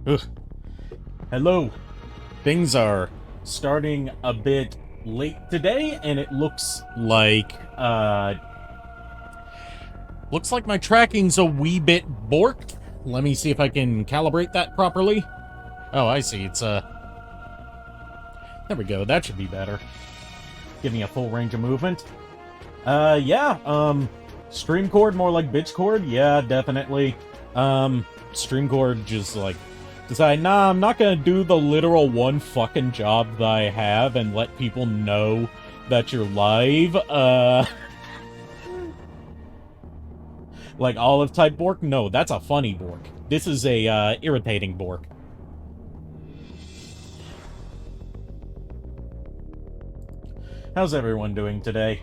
Ugh. Hello. Things are starting a bit late today, and it looks like my tracking's a wee bit borked. Let me see if I can calibrate that properly. Oh, I see. There we go. That should be better. Give me a full range of movement. Yeah, stream cord more like bitch cord? Yeah, definitely. Stream cord just like decide, nah, I'm not gonna do the literal one fucking job that I have and let people know that you're live. Like olive type bork? No, that's a funny bork. This is a, irritating bork. How's everyone doing today?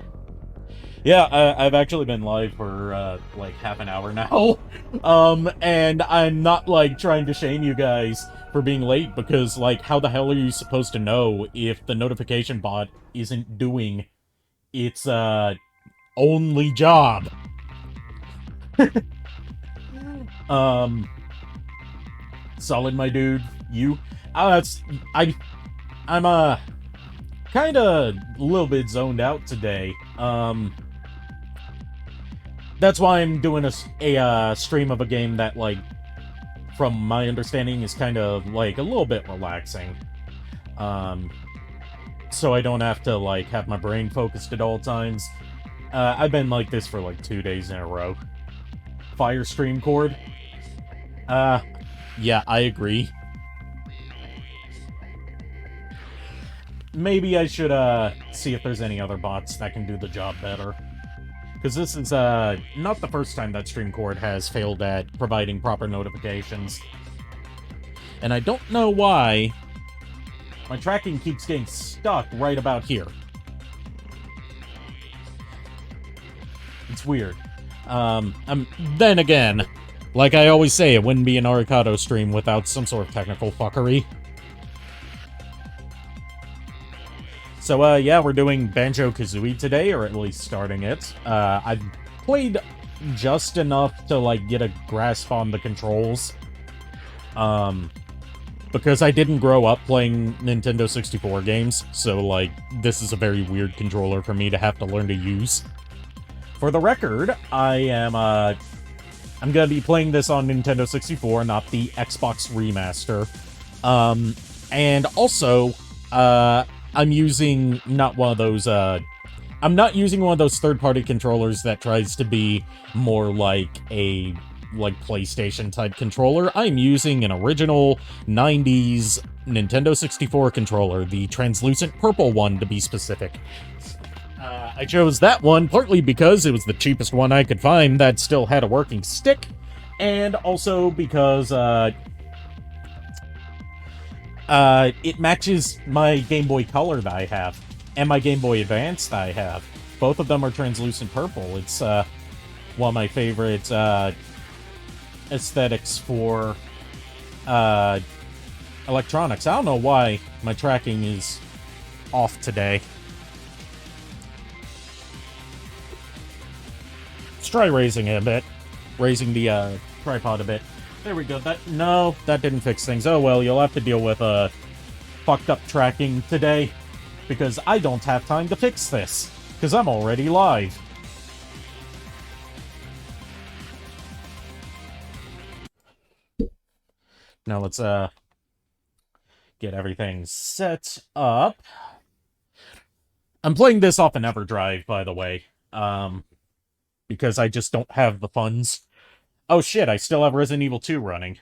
Yeah, I've actually been live for, like, half an hour now. And I'm not, like, trying to shame you guys for being late, because, like, how the hell are you supposed to know if the notification bot isn't doing its, only job? Um, Solid, my dude. You? It's, I'm, kinda a little bit zoned out today. That's why I'm doing a stream of a game that, like, from my understanding, is kind of, like, a little bit relaxing. So I don't have to, like, have my brain focused at all times. I've been like this for, like, 2 days in a row. Fire stream cord? Yeah, I agree. Maybe I should, see if there's any other bots that can do the job better. Because this is, not the first time that StreamCord has failed at providing proper notifications. And I don't know why my tracking keeps getting stuck right about here. It's weird. Then again, like I always say, it wouldn't be an Arikado stream without some sort of technical fuckery. So, yeah, we're doing Banjo-Kazooie today, or at least starting it. I've played just enough to, like, get a grasp on the controls. Because I didn't grow up playing Nintendo 64 games, so, like, this is a very weird controller for me to have to learn to use. For the record, I'm gonna be playing this on Nintendo 64, not the Xbox remaster. And also, I'm using not one of those, I'm not using one of those third-party controllers that tries to be more like a, like, PlayStation-type controller. I'm using an original 90s Nintendo 64 controller, the translucent purple one, to be specific. I chose that one partly because it was the cheapest one I could find that still had a working stick, and also because, it matches my Game Boy Color that I have, and my Game Boy Advance that I have. Both of them are translucent purple. It's, one of my favorite, aesthetics for, electronics. I don't know why my tracking is off today. Let's try raising it a bit. Raising the, tripod a bit. There we go. No, that didn't fix things. Oh well, you'll have to deal with, fucked up tracking today. Because I don't have time to fix this. Because I'm already live. Now let's, get everything set up. I'm playing this off an EverDrive, by the way. Because I just don't have the funds. Oh shit, I still have Resident Evil 2 running.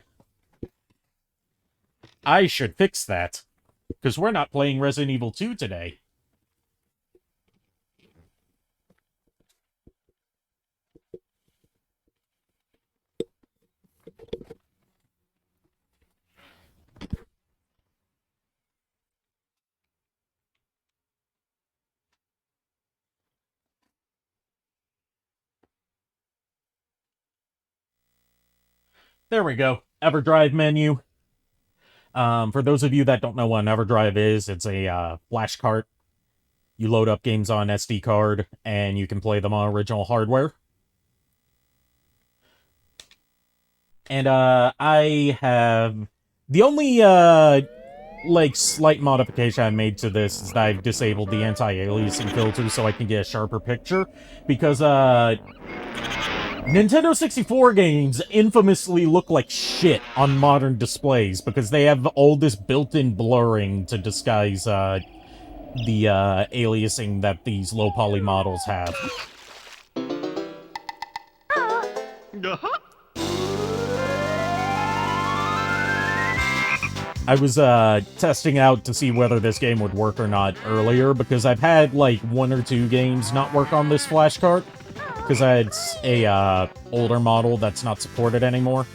I should fix that. Because we're not playing Resident Evil 2 today. There we go. EverDrive menu. For those of you that don't know what an EverDrive is, it's a flash cart. You load up games on SD card, and you can play them on original hardware. And I have The only, like, slight modification I made to this is that I've disabled the anti-aliasing filter so I can get a sharper picture, because, Nintendo 64 games infamously look like shit on modern displays, because they have all this built-in blurring to disguise, the, aliasing that these low-poly models have. I was, testing out to see whether this game would work or not earlier, because I've had, like, 1 or 2 games not work on this flash cart, because I had a, older model that's not supported anymore.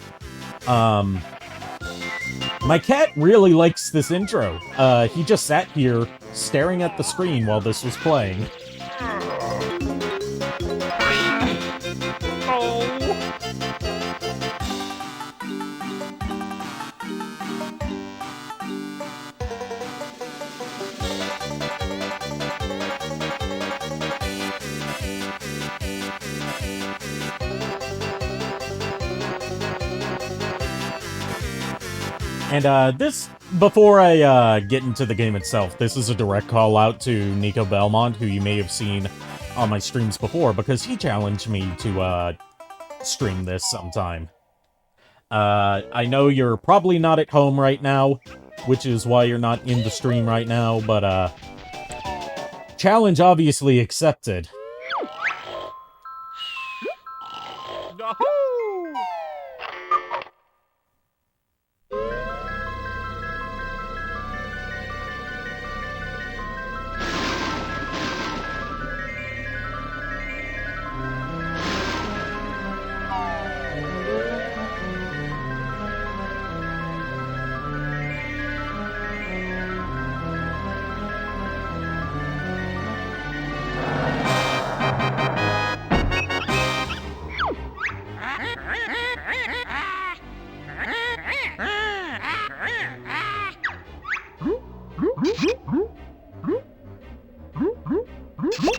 My cat really likes this intro. He just sat here, staring at the screen while this was playing. And, before I, get into the game itself, this is a direct call out to Nico Belmont, who you may have seen on my streams before, because he challenged me to, stream this sometime. I know you're probably not at home right now, which is why you're not in the stream right now, but, challenge obviously accepted.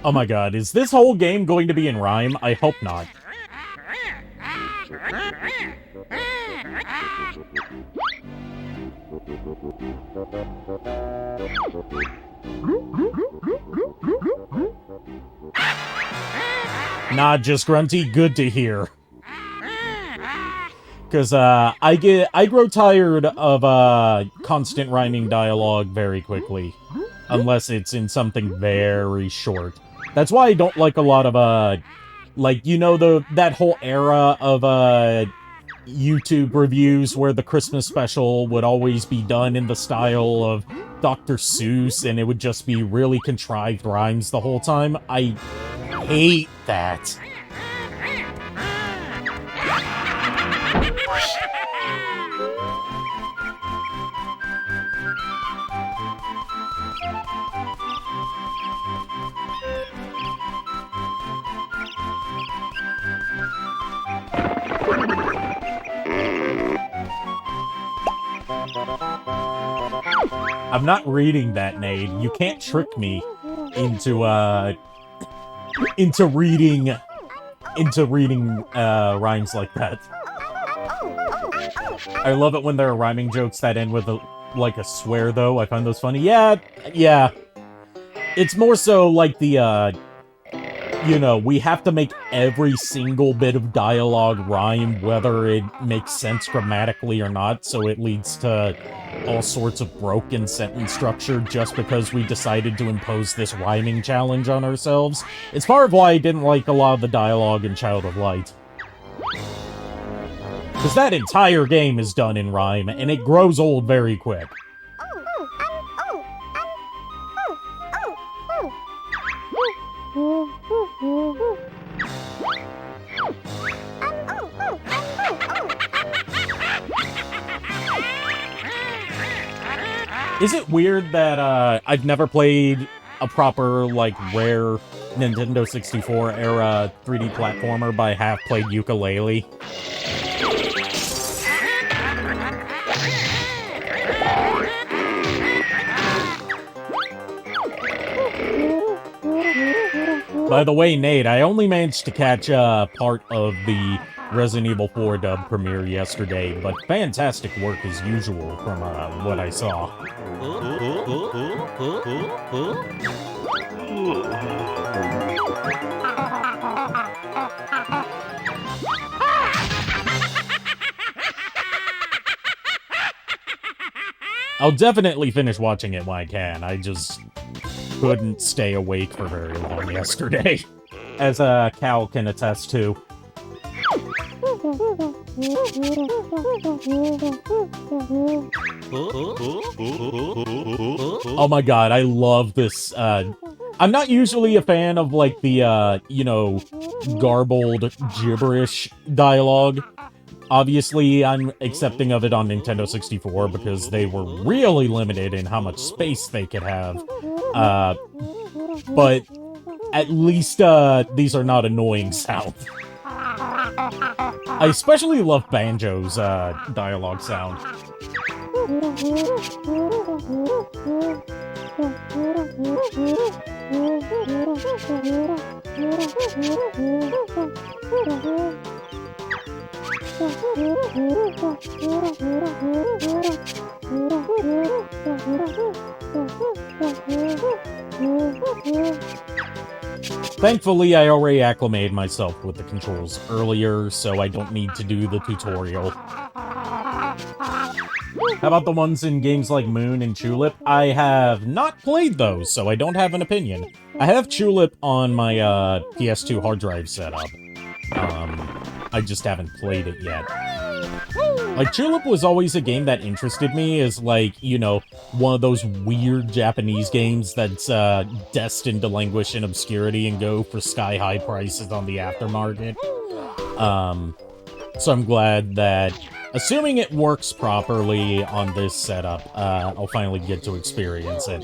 Oh my god, is this whole game going to be in rhyme? I hope not. Nah, just grunty, good to hear. Because, I grow tired of, constant rhyming dialogue very quickly. Unless it's in something very short. That's why I don't like a lot of, like, you know, that whole era of, YouTube reviews where the Christmas special would always be done in the style of Dr. Seuss, and it would just be really contrived rhymes the whole time. I hate that. I'm not reading that, Nade. You can't trick me into reading rhymes like that. I love it when there are rhyming jokes that end with like a swear, though. I find those funny. Yeah. It's more so like the, you know, we have to make every single bit of dialogue rhyme, whether it makes sense grammatically or not, so it leads to all sorts of broken sentence structure just because we decided to impose this rhyming challenge on ourselves. It's part of why I didn't like a lot of the dialogue in Child of Light. Because that entire game is done in rhyme, and it grows old very quick. Is it weird that, I've never played a proper, like, rare Nintendo 64 era 3D platformer, but I have played Yooka-Laylee? By the way, Nate, I only managed to catch, part of the Resident Evil 4 dub premiere yesterday, but fantastic work as usual from what I saw. I'll definitely finish watching it when I can. I just couldn't stay awake for very long yesterday, as Cal can attest to. Oh my god, I love this. I'm not usually a fan of, like, the, you know, garbled gibberish dialogue. Obviously, I'm accepting of it on Nintendo 64 because they were really limited in how much space they could have. But at least, these are not annoying sounds. I especially love Banjo's, dialogue sound. Thankfully, I already acclimated myself with the controls earlier, so I don't need to do the tutorial. How about the ones in games like Moon and Tulip? I have not played those, so I don't have an opinion. I have Tulip on my PS2 hard drive setup. I just haven't played it yet. Like, Tulip was always a game that interested me as, like, you know, one of those weird Japanese games that's destined to languish in obscurity and go for sky-high prices on the aftermarket. So I'm glad that, assuming it works properly on this setup, I'll finally get to experience it.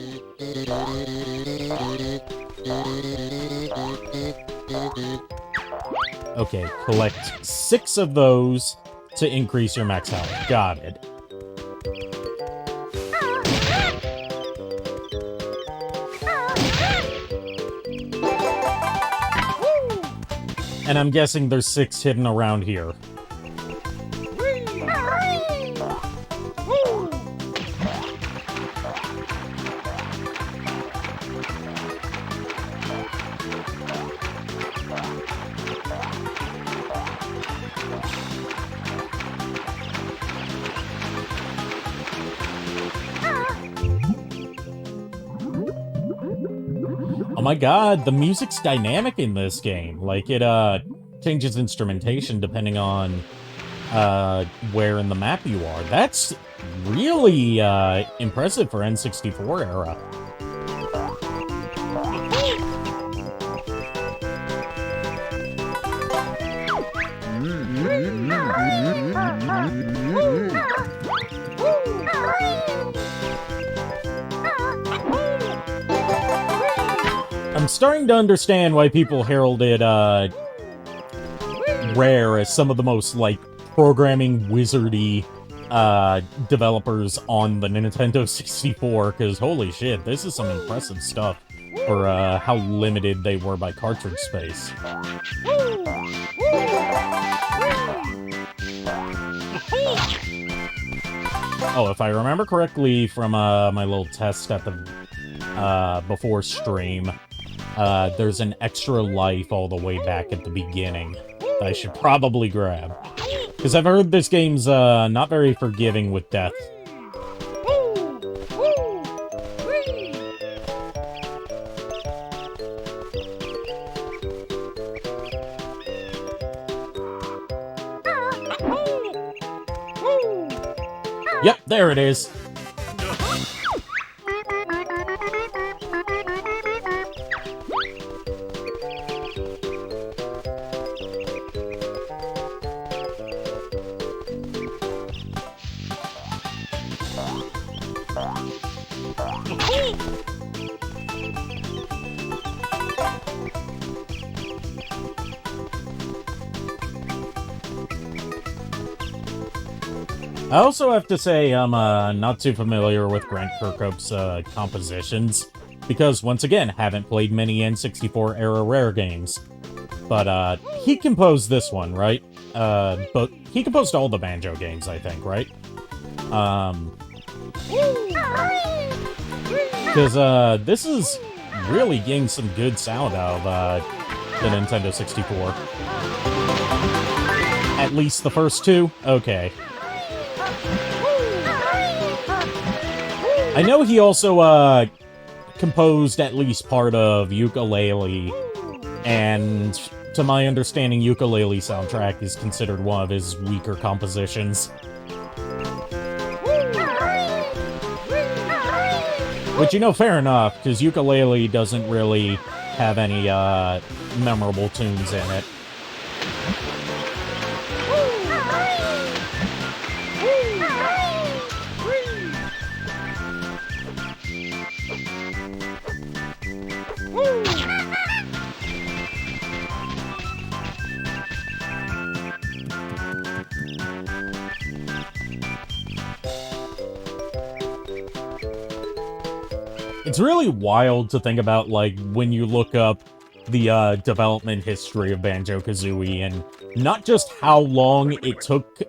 Okay, collect 6 of those to increase your max health. Got it. And I'm guessing there's 6 hidden around here. Oh my god, the music's dynamic in this game. Like, it, changes instrumentation depending on, where in the map you are. That's really, impressive for N64 era. I'm starting to understand why people heralded, Rare as some of the most, like, programming wizardy, developers on the Nintendo 64, because holy shit, this is some impressive stuff for, how limited they were by cartridge space. Oh, if I remember correctly from, my little test at the, before stream, there's an extra life all the way back at the beginning that I should probably grab. Because I've heard this game's, not very forgiving with death. Yep, there it is. I also have to say I'm not too familiar with Grant Kirkhope's compositions, because, once again, haven't played many N64-era Rare games. But he composed this one, right? but he composed all the Banjo games, I think, right? Because, this is really getting some good sound out of, the Nintendo 64. At least the first two? Okay. I know he also, composed at least part of Ukulele, and to my understanding, Ukulele soundtrack is considered one of his weaker compositions. Which, you know, fair enough, because Ukulele doesn't really have any, memorable tunes in it. It's really wild to think about, like, when you look up the development history of Banjo-Kazooie, and not just how long it took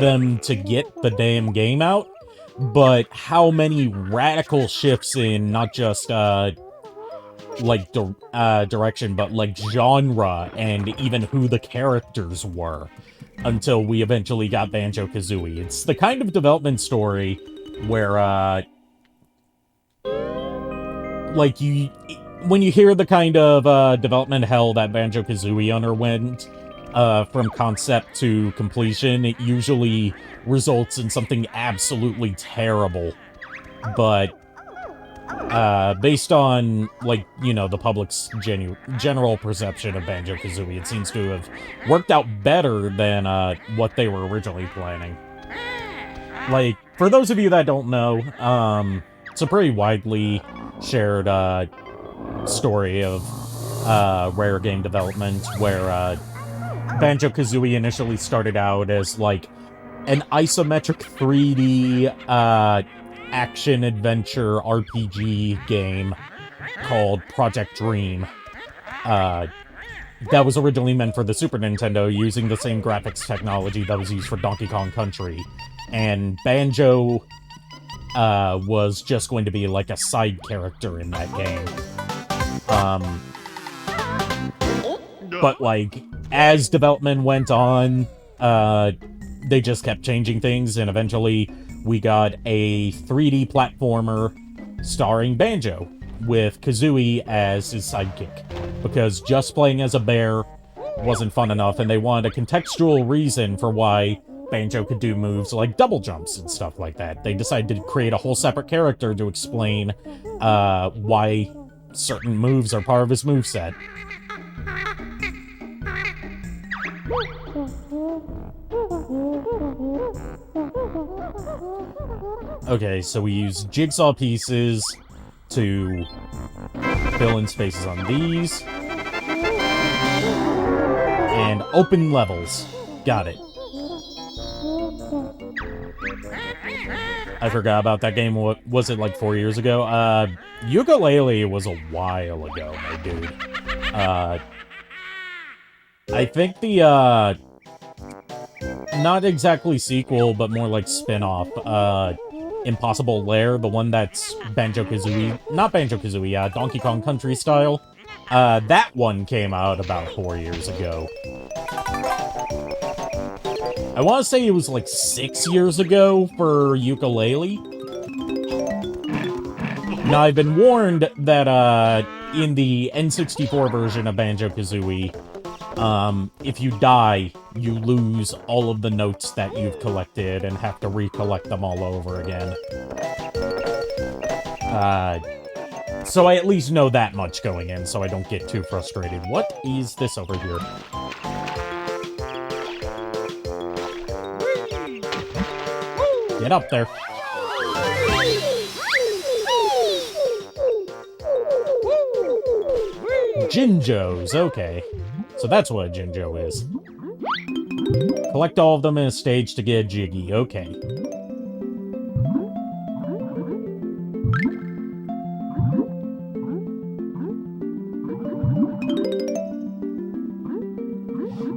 them to get the damn game out, but how many radical shifts in not just, like, direction, but, like, genre, and even who the characters were, until we eventually got Banjo-Kazooie. It's the kind of development story where, like, when you hear the kind of, development hell that Banjo-Kazooie underwent, from concept to completion, it usually results in something absolutely terrible. But, based on, like, you know, the public's general perception of Banjo-Kazooie, it seems to have worked out better than, what they were originally planning. Like, for those of you that don't know, it's a pretty widely shared, story of, rare game development, where, Banjo-Kazooie initially started out as, like, an isometric 3D, action-adventure RPG game called Project Dream. That was originally meant for the Super Nintendo, using the same graphics technology that was used for Donkey Kong Country. And Banjo, was just going to be, like, a side character in that game. But, like, as development went on, they just kept changing things, and eventually we got a 3D platformer starring Banjo, with Kazooie as his sidekick. Because just playing as a bear wasn't fun enough, and they wanted a contextual reason for why Banjo could do moves like double jumps and stuff like that. They decided to create a whole separate character to explain, why certain moves are part of his moveset. Okay, so we use jigsaw pieces to fill in spaces on these. And open levels. Got it. I forgot about that game. What was it, like 4 years ago? Ukulele was a while ago, my dude. I think the, not exactly sequel, but more like spin-off, Impossible Lair, the one that's Banjo-Kazooie, not Banjo-Kazooie, Donkey Kong Country style. That one came out about 4 years ago. I want to say it was like 6 years ago for Ukulele. Now, I've been warned that, in the N64 version of Banjo-Kazooie, if you die, you lose all of the notes that you've collected and have to recollect them all over again. So I at least know that much going in, so I don't get too frustrated. What is this over here? Get up there. Jinjos, okay. So that's what a Jinjo is. Collect all of them in a stage to get a Jiggy, okay.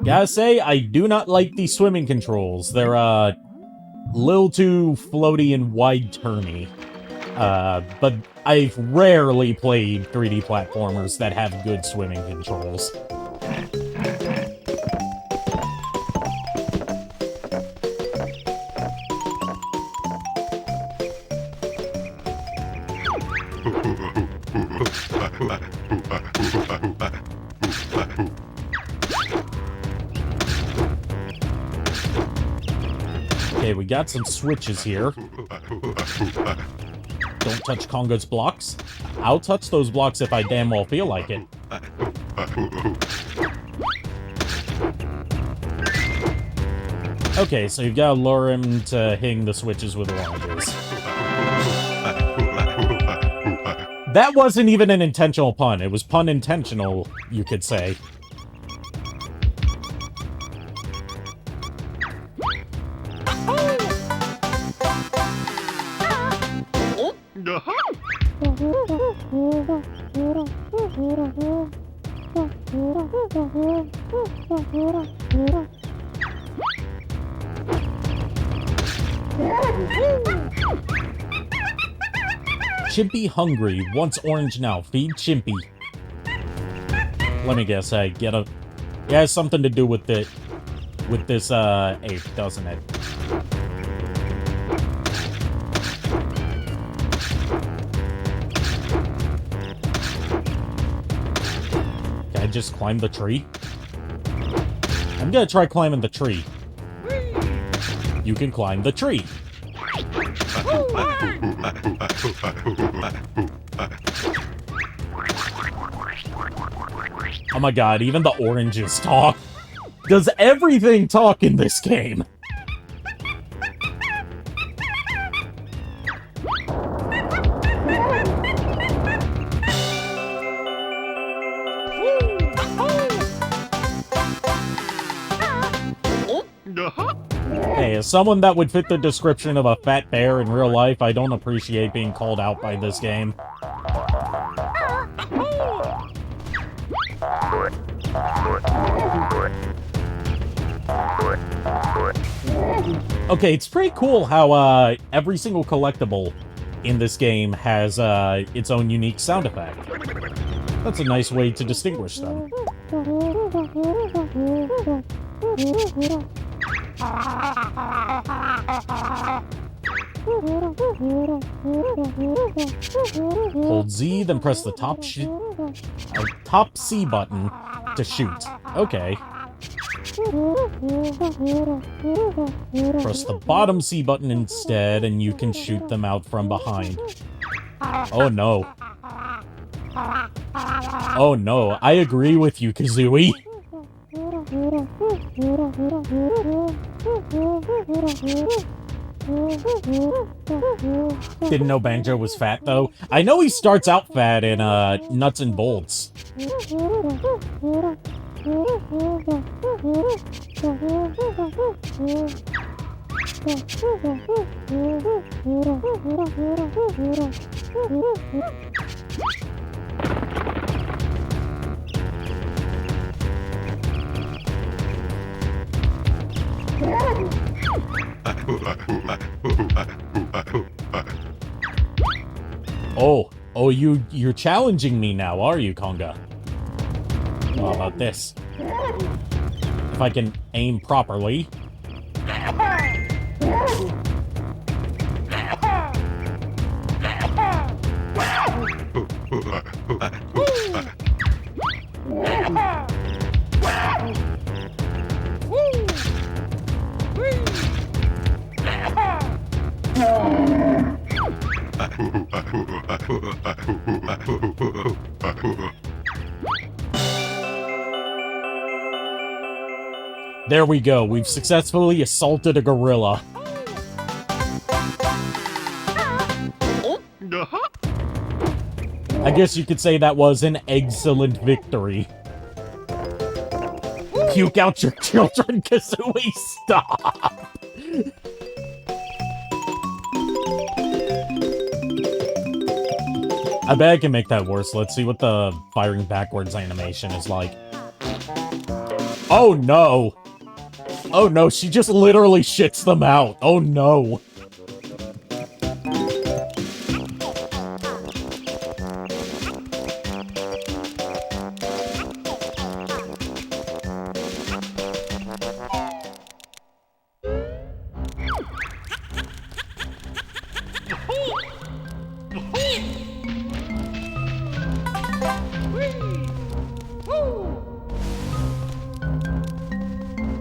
Gotta say, I do not like these swimming controls. They're, little too floaty and wide-turny. But I've rarely played 3D platformers that have good swimming controls. Okay, we got some switches here. Don't touch Conga's blocks. I'll touch those blocks if I damn well feel like it. Okay, so you've got to lure him to hitting the switches with oranges. That wasn't even an intentional pun. It was pun intentional, you could say. Chimpy hungry, wants orange now. Feed Chimpy. Let me guess, I get a... It has something to do with it. With this, ape, doesn't it? Can I just climb the tree? I'm gonna try climbing the tree. You can climb the tree. Oh my god, even the oranges talk. Does everything talk in this game? Hey, as someone that would fit the description of a fat bear in real life, I don't appreciate being called out by this game. Okay, it's pretty cool how every single collectible in this game has its own unique sound effect. That's a nice way to distinguish them. Hold Z, then press the top C button to shoot. Okay. Press the bottom C button instead, and you can shoot them out from behind. Oh no. Oh no, I agree with you, Kazooie. Didn't know Banjo was fat, though. I know he starts out fat in, Nuts and Bolts. Oh, you're challenging me now, are you, Conga? How about this? If I can aim properly. There we go. We've successfully assaulted a gorilla. I guess you could say that was an excellent victory. Puke out your children, Kazooie, stop! I bet I can make that worse. Let's see what the firing backwards animation is like. Oh no! Oh no, she just literally shits them out. Oh no.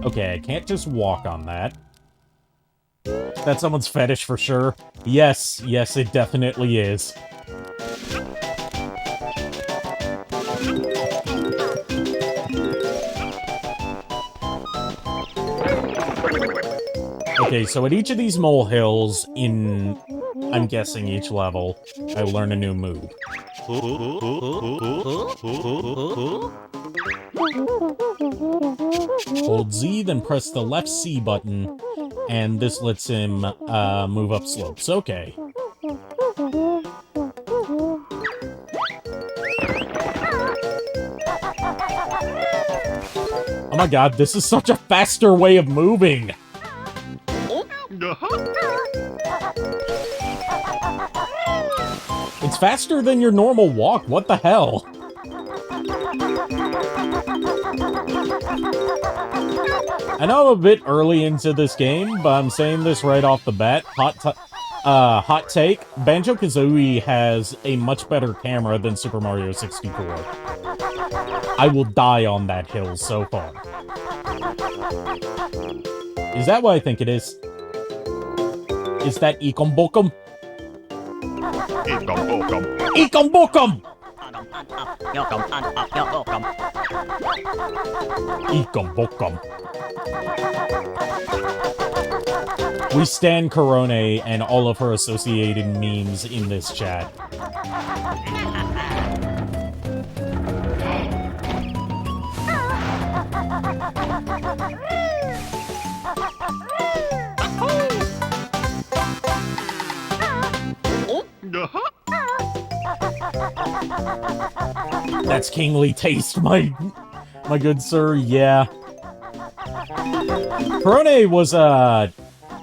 Okay, I can't just walk on that. That's someone's fetish for sure. Yes, yes, it definitely is. Okay, so at each of these molehills in, I'm guessing, each level, I learn a new move. Hold Z, then press the left C button, and this lets him move up slopes. Okay. Oh my god, this is such a faster way of moving! It's faster than your normal walk, what the hell? I know I'm a bit early into this game, but I'm saying this right off the bat. Hot take, Banjo-Kazooie has a much better camera than Super Mario 64. I will die on that hill so far. Is that what I think it is? Is that Ekom Bokum? Ekom Bokum! Ekom Bokum. We stan Korone and all of her associated memes in this chat. That's kingly taste, my good sir, yeah. Korone was,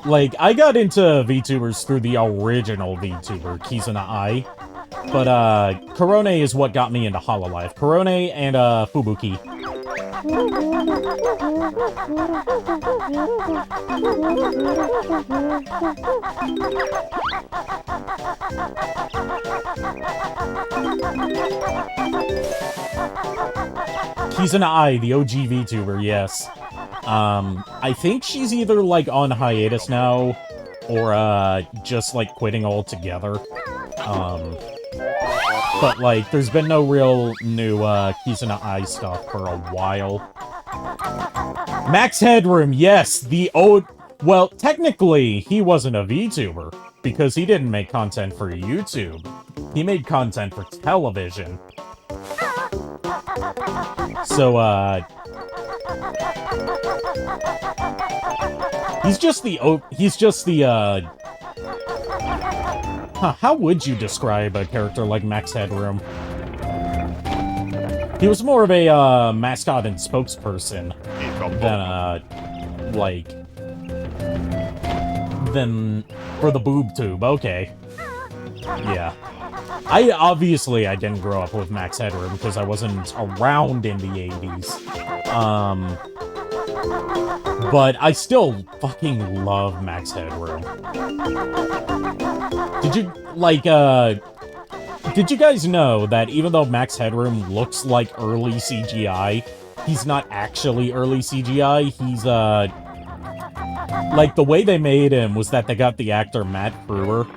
like, I got into VTubers through the original VTuber, Kizuna Ai. But, Korone is what got me into Hololive. Korone and, Fubuki. Kizuna Ai, the OG VTuber, yes. I think she's either, like, on hiatus now, or, just, like, quitting altogether. But, like, there's been no real new, Kizuna Ai stuff for a while. Max Headroom, yes, the old... Well, technically, he wasn't a VTuber, because he didn't make content for YouTube. He made content for television. So, he's just the, how would you describe a character like Max Headroom? He was more of a, mascot and spokesperson than for the boob tube, okay. Yeah. I didn't grow up with Max Headroom because I wasn't around in the 80s. But I still fucking love Max Headroom. Did you guys know that even though Max Headroom looks like early CGI, he's not actually early CGI? He's, like, the way they made him was that they got the actor Matt Frewer,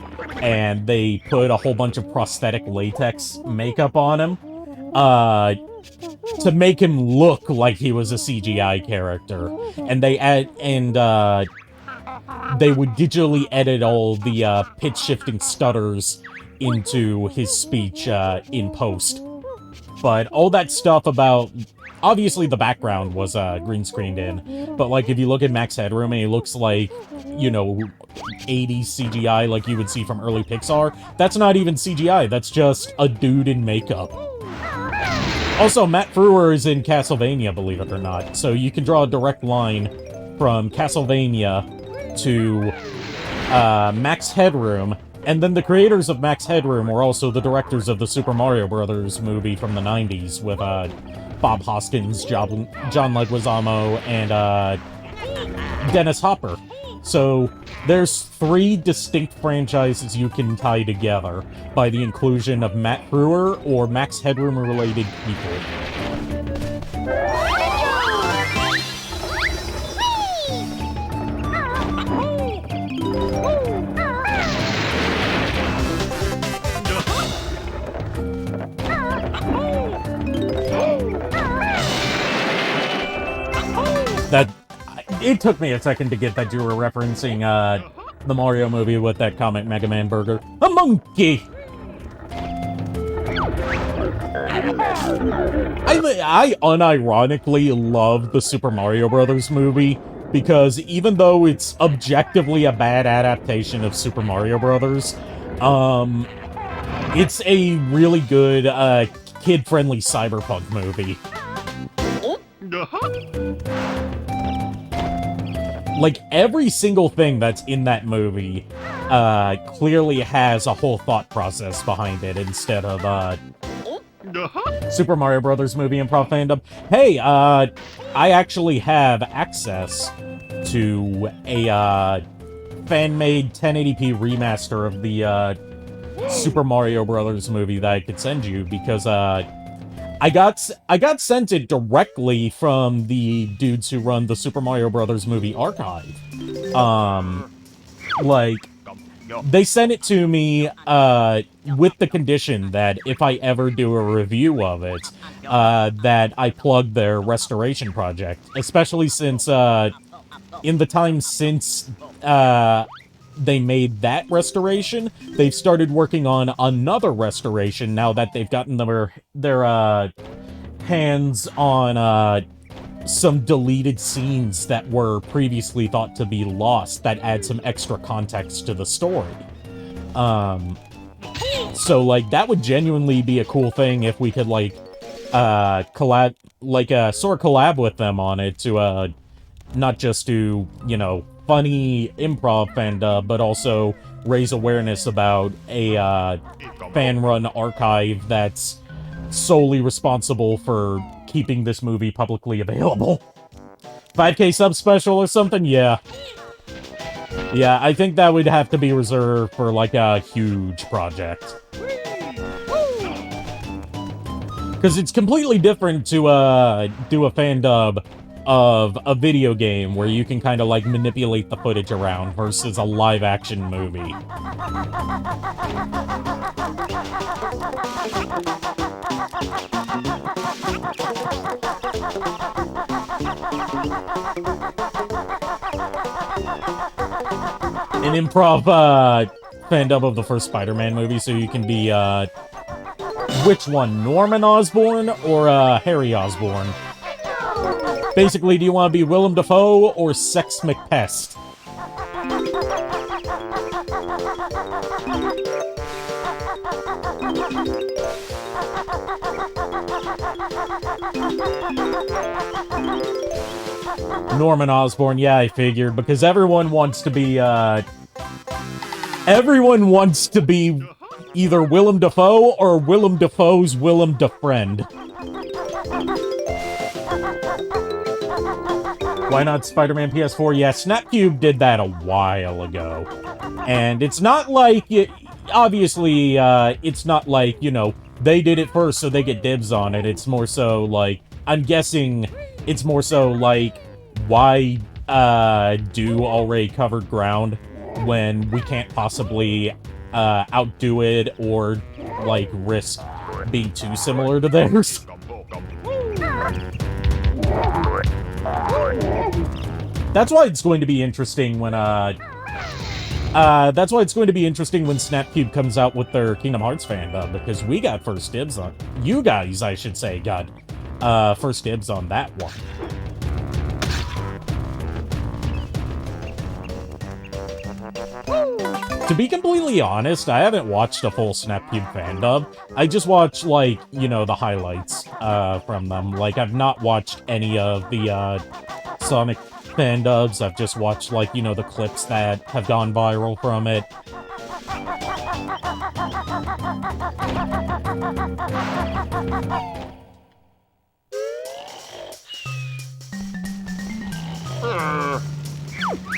and they put a whole bunch of prosthetic latex makeup on him, to make him look like he was a CGI character. And they would digitally edit all the, pitch-shifting stutters into his speech, in post. But all that stuff about... Obviously, the background was, green screened in. But, like, if you look at Max Headroom and he looks like, you know, 80s CGI like you would see from early Pixar, that's not even CGI. That's just a dude in makeup. Also, Matt Frewer is in Castlevania, believe it or not. So you can draw a direct line from Castlevania to Max Headroom. And then the creators of Max Headroom were also the directors of the Super Mario Brothers movie from the 90s with Bob Hoskins, John Leguizamo, and Dennis Hopper. So there's 3 distinct franchises you can tie together by the inclusion of Matt Frewer or Max Headroom-related people. It took me a second to get that you were referencing the Mario movie with that comic Mega Man burger. A monkey! I unironically love the Super Mario Brothers movie because even though it's objectively a bad adaptation of Super Mario Brothers, it's a really good kid-friendly cyberpunk movie. Like, every single thing that's in that movie clearly has a whole thought process behind it instead of Super Mario Brothers movie improv fandom. Hey, I actually have access to a fan-made 1080p remaster of the Super Mario Brothers movie that I could send you because I got sent it directly from the dudes who run the Super Mario Brothers movie archive. Like, they sent it to me with the condition that if I ever do a review of it, that I plug their restoration project. Especially since, in the time since they made that restoration, they've started working on another restoration now that they've gotten their hands on some deleted scenes that were previously thought to be lost that add some extra context to the story. So, like, that would genuinely be a cool thing if we could, like, collab, like, sort of collab with them on it to, not just do, you know, funny improv fandom, but also raise awareness about a fan-run archive that's solely responsible for keeping this movie publicly available. 5K sub special or something? Yeah. Yeah, I think that would have to be reserved for, like, a huge project. Because it's completely different to do a fan dub of a video game where you can kind of, like, manipulate the footage around versus a live-action movie. An improv fan dub of the first Spider-Man movie, so you can be, which one? Norman Osborn or Harry Osborn? Basically, do you want to be Willem Dafoe or Sex McPest? Norman Osborn, yeah, I figured, because everyone wants to be, everyone wants to be either Willem Dafoe or Willem Dafoe's Willem Defriend. Why not Spider-Man PS4? Yeah, Snapcube did that a while ago. And it's not like, obviously, it's not like, you know, they did it first so they get dibs on it. It's more so like, I'm guessing it's more so like, why do already covered ground when we can't possibly outdo it or, like, risk being too similar to theirs? That's why it's going to be interesting when, that's why it's going to be interesting when Snapcube comes out with their Kingdom Hearts fandom, because we got first dibs on... You guys, I should say, got, first dibs on that one. To be completely honest, I haven't watched a full Snapcube fan dub. I just watched, like, you know, the highlights from them. Like, I've not watched any of the Sonic fan dubs. I've just watched, like, you know, the clips that have gone viral from it.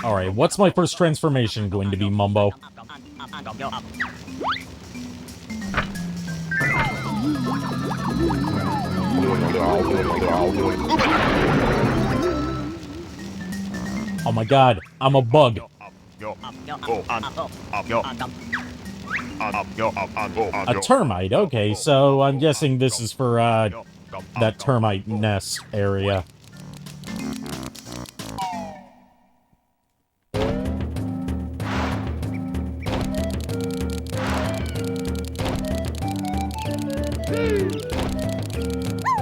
Alright, what's my first transformation going to be, Mumbo? Oh my god, I'm a bug. A termite, okay, so I'm guessing this is for, that termite nest area.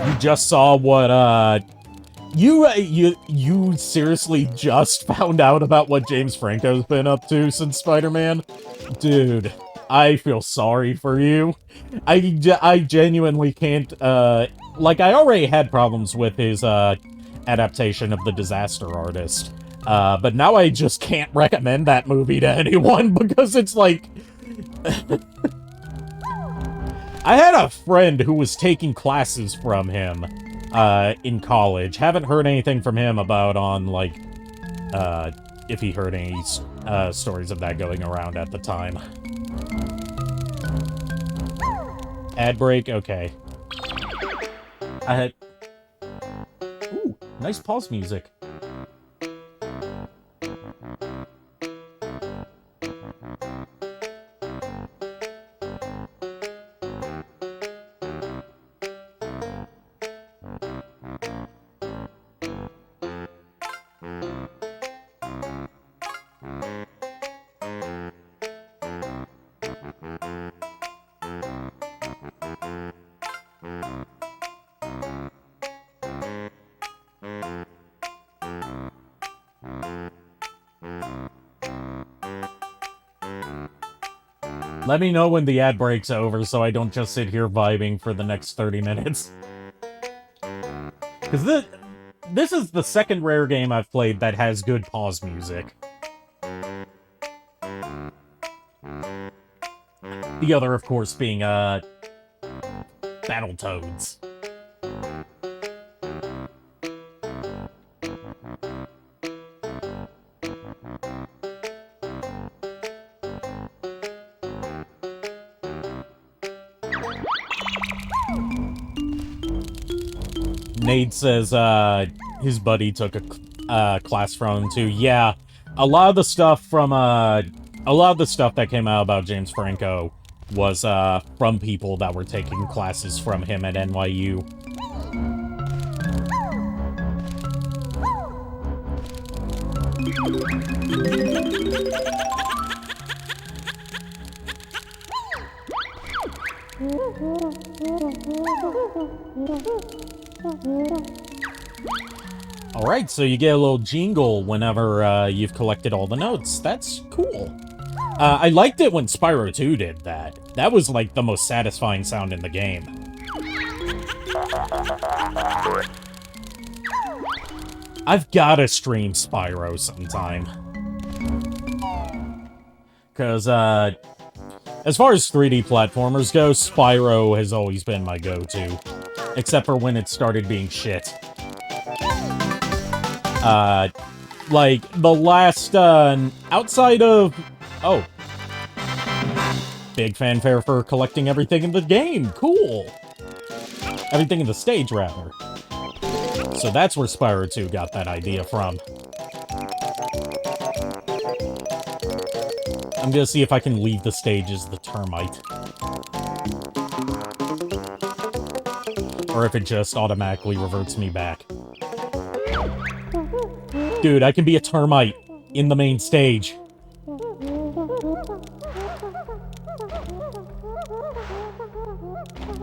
You just saw what, you seriously just found out about what James Franco's been up to since Spider-Man? Dude, I feel sorry for you. I genuinely can't, like, I already had problems with his, adaptation of The Disaster Artist. But now I just can't recommend that movie to anyone because it's like... I had a friend who was taking classes from him, in college. Haven't heard anything from him about like, if he heard any, stories of that going around at the time. Ad break? Okay. I had... Ooh, nice pause music. Let me know when the ad break's over so I don't just sit here vibing for the next 30 minutes. Because this is the second rare game I've played that has good pause music. The other, of course, being, Battletoads. Nate says, his buddy took a class from him, too. Yeah, a lot of the stuff from, a lot of the stuff that came out about James Franco was, from people that were taking classes from him at NYU. Alright, so you get a little jingle whenever you've collected all the notes. That's cool. I liked it when Spyro 2 did that. That was, like, the most satisfying sound in the game. I've gotta stream Spyro sometime. Because, as far as 3D platformers go, Spyro has always been my go-to. Except for when it started being shit. Like, the last, outside of... Oh. Big fanfare for collecting everything in the game. Cool. Everything in the stage, rather. So that's where Spyro 2 got that idea from. I'm gonna see if I can leave the stage as the termite. Or if it just automatically reverts me back. Dude, I can be a termite in the main stage.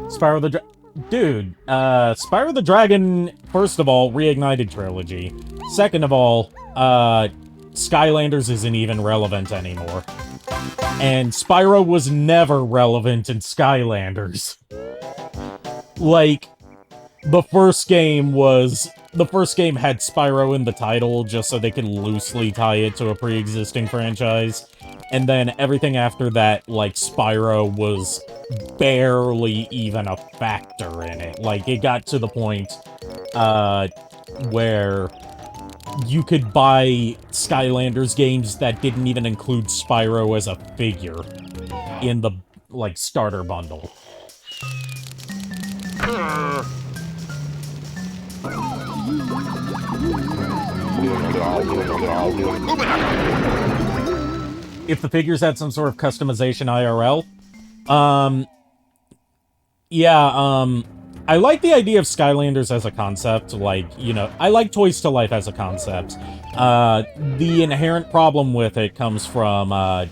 Spyro the Dude, Spyro the Dragon, first of all, reignited trilogy. Second of all, Skylanders isn't even relevant anymore. And Spyro was never relevant in Skylanders. Like, the first game had Spyro in the title just so they could loosely tie it to a pre-existing franchise. And then everything after that, like, Spyro was barely even a factor in it. Like, it got to the point, where you could buy Skylanders games that didn't even include Spyro as a figure in the, like, starter bundle. If the figures had some sort of customization IRL, I like the idea of Skylanders as a concept, like, you know, I like Toys to Life as a concept. The inherent problem with it comes from,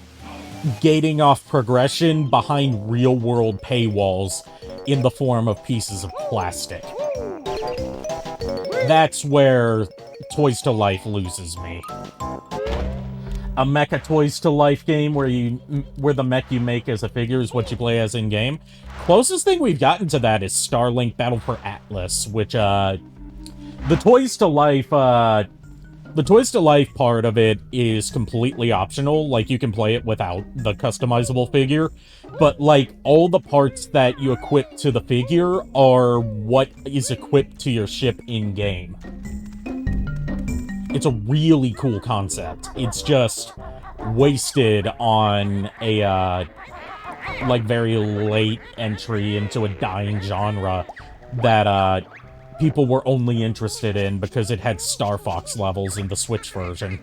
gating off progression behind real-world paywalls in the form of pieces of plastic. That's where Toys to Life loses me. A Mecha Toys to Life game where the mech you make as a figure is what you play as in-game. Closest thing we've gotten to that is Starlink Battle for Atlas, which, the Toys to Life part of it is completely optional. Like, you can play it without the customizable figure, but, like, all the parts that you equip to the figure are what is equipped to your ship in-game. It's a really cool concept. It's just wasted on a, like, very late entry into a dying genre that, people were only interested in because it had Star Fox levels in the Switch version.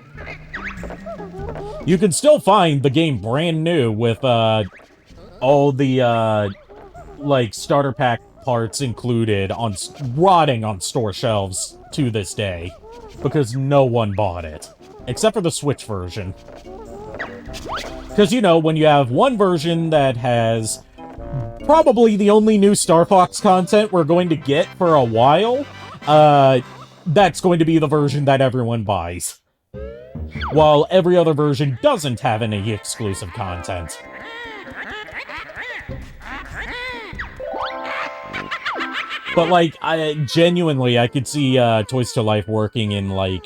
You can still find the game brand new with, all the, like, starter pack parts included rotting on store shelves to this day. Because no one bought it. Except for the Switch version. Because, you know, when you have one version that has probably the only new Star Fox content we're going to get for a while, that's going to be the version that everyone buys. While every other version doesn't have any exclusive content. But, like, I could see, Toys to Life working in, like,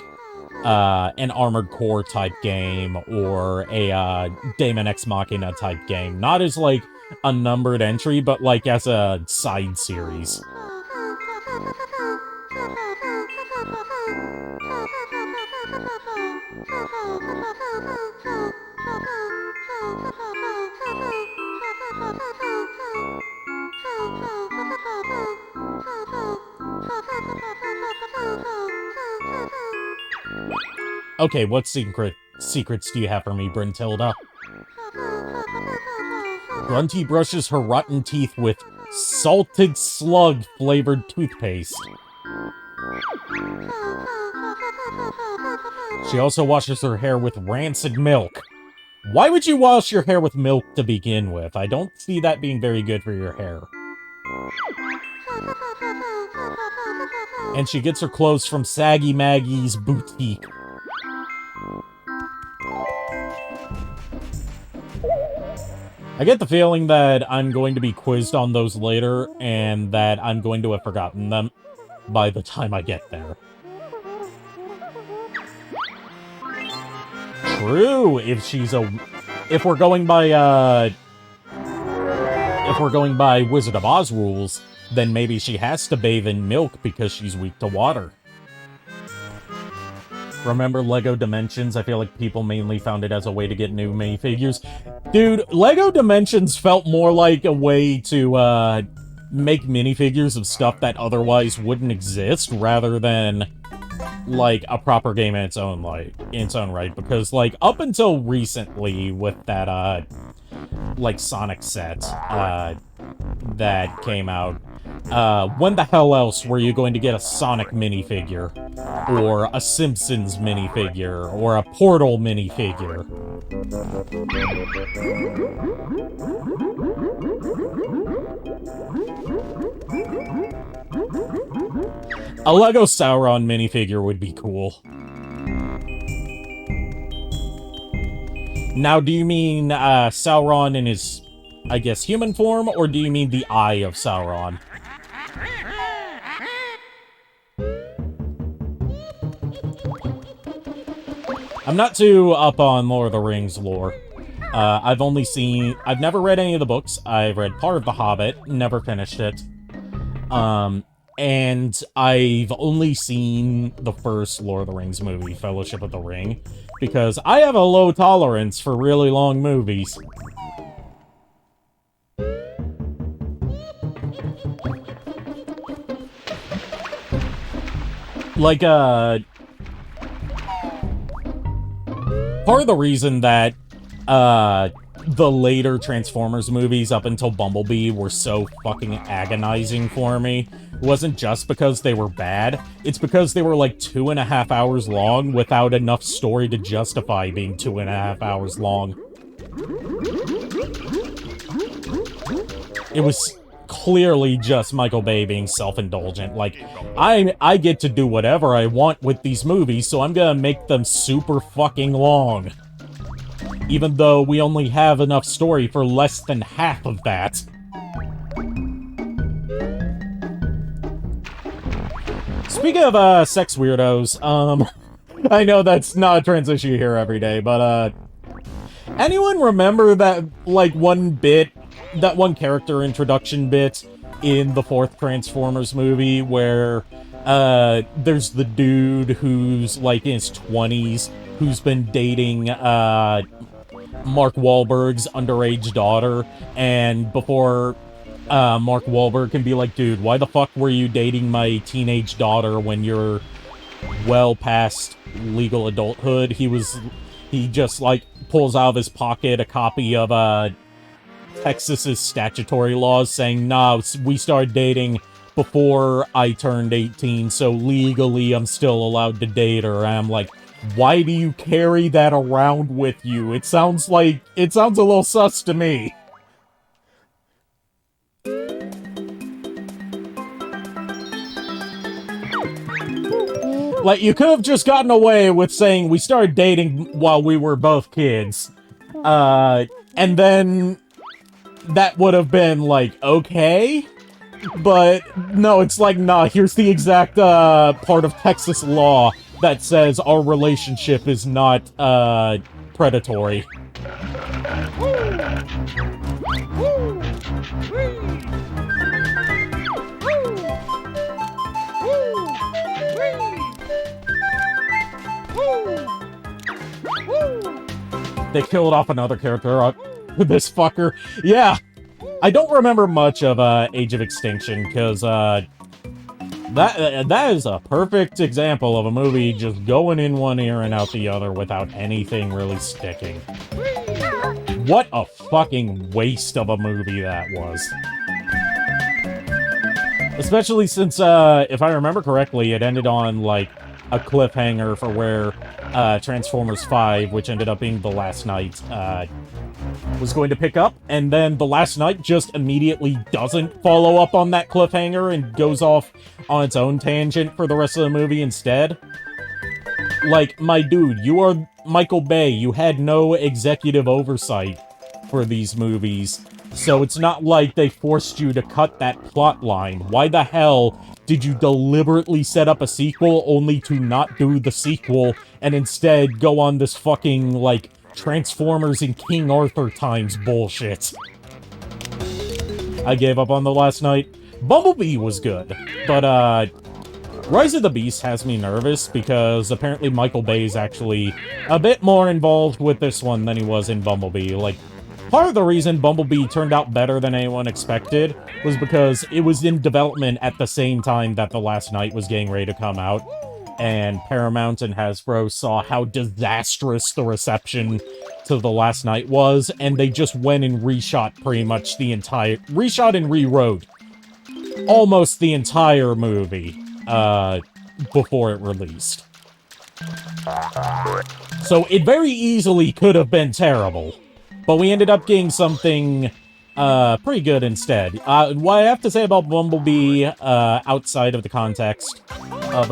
an Armored Core type game, or a, Daemon X Machina type game. Not as, like, a numbered entry, but, like, as a side series. Okay, what secrets do you have for me, Brintilda? Grunty brushes her rotten teeth with salted slug-flavored toothpaste. She also washes her hair with rancid milk. Why would you wash your hair with milk to begin with? I don't see that being very good for your hair. And she gets her clothes from Saggy Maggie's boutique. I get the feeling that I'm going to be quizzed on those later, and that I'm going to have forgotten them by the time I get there. True, if we're going by Wizard of Oz rules, then maybe she has to bathe in milk because she's weak to water. Remember LEGO Dimensions? I feel like people mainly found it as a way to get new minifigures. Dude, LEGO Dimensions felt more like a way to, make minifigures of stuff that otherwise wouldn't exist, rather than, like, a proper game in its own right. Because, like, up until recently with that, like, Sonic set, that came out, when the hell else were you going to get a Sonic minifigure? Or a Simpsons minifigure? Or a Portal minifigure? A Lego Sauron minifigure would be cool. Now, do you mean Sauron in his, I guess, human form, or do you mean the Eye of Sauron? I'm not too up on Lord of the Rings lore. I've never read any of the books. I've read part of The Hobbit, never finished it. And I've only seen the first Lord of the Rings movie, Fellowship of the Ring, because I have a low tolerance for really long movies. Like, part of the reason that, the later Transformers movies up until Bumblebee were so fucking agonizing for me wasn't just because they were bad, it's because they were like 2.5 hours long without enough story to justify being 2.5 hours long. It was clearly just Michael Bay being self-indulgent. Like, I get to do whatever I want with these movies, so I'm gonna make them super fucking long. Even though we only have enough story for less than half of that. Speaking of, sex weirdos, I know that's not a transition you hear every day, but, anyone remember that, like, that one character introduction bit in the 4th Transformers movie where, there's the dude who's, like, in his 20s, who's been dating, Mark Wahlberg's underage daughter, and before Mark Wahlberg can be like, dude, why the fuck were you dating my teenage daughter when you're well past legal adulthood? He just, like, pulls out of his pocket a copy of, Texas's statutory laws saying, nah, we started dating before I turned 18, so legally I'm still allowed to date her. And I'm like, why do you carry that around with you? It sounds a little sus to me. Like, you could have just gotten away with saying we started dating while we were both kids. And then that would have been, like, okay? But, no, it's like, nah, here's the exact, part of Texas law that says our relationship is not, predatory. They killed off another character, this fucker. Yeah, I don't remember much of, Age of Extinction, because, that is a perfect example of a movie just going in one ear and out the other without anything really sticking. What a fucking waste of a movie that was. Especially since, if I remember correctly, it ended on, like, a cliffhanger for where, Transformers 5, which ended up being The Last Night, was going to pick up, and then The Last Night just immediately doesn't follow up on that cliffhanger and goes off on its own tangent for the rest of the movie instead. Like, my dude, you are Michael Bay. You had no executive oversight for these movies, so it's not like they forced you to cut that plot line. Why the hell did you deliberately set up a sequel only to not do the sequel and instead go on this fucking, like, Transformers in King Arthur times bullshit? I gave up on The Last Night. Bumblebee was good, but, Rise of the Beast has me nervous because apparently Michael Bay is actually a bit more involved with this one than he was in Bumblebee. Like, part of the reason Bumblebee turned out better than anyone expected was because it was in development at the same time that The Last Night was getting ready to come out, and Paramount and Hasbro saw how disastrous the reception to The Last Night was, and they just went and reshot pretty much reshot and rewrote almost the entire movie, before it released. So it very easily could have been terrible, but we ended up getting something, pretty good instead. What I have to say about Bumblebee, outside of the context of,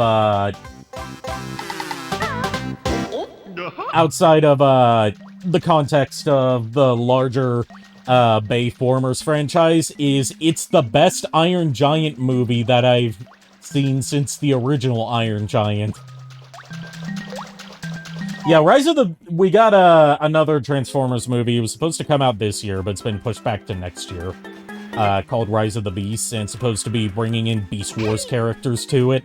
the context of the larger Bayformers franchise is it's the best Iron Giant movie that I've seen since the original Iron Giant. Yeah, we got another Transformers movie. It was supposed to come out this year, but it's been pushed back to next year. Called Rise of the Beasts, and it's supposed to be bringing in Beast Wars characters to it.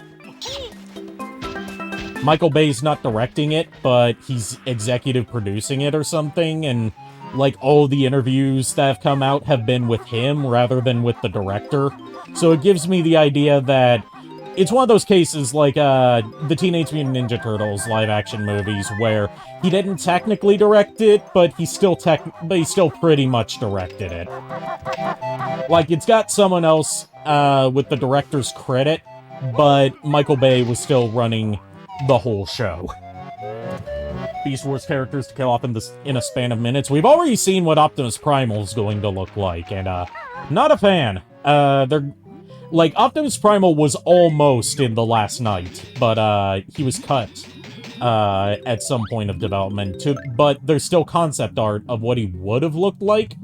Michael Bay's not directing it, but he's executive producing it or something, and, like, all the interviews that have come out have been with him rather than with the director. So it gives me the idea that it's one of those cases like the Teenage Mutant Ninja Turtles live-action movies where he didn't technically direct it, but he still pretty much directed it. Like, it's got someone else with the director's credit, but Michael Bay was still running the whole show. Beast Wars characters to kill off in a span of minutes. We've already seen what Optimus Primal is going to look like, and not a fan. Like, Optimus Primal was almost in The Last Knight, but he was cut at some point of development. But there's still concept art of what he would have looked like,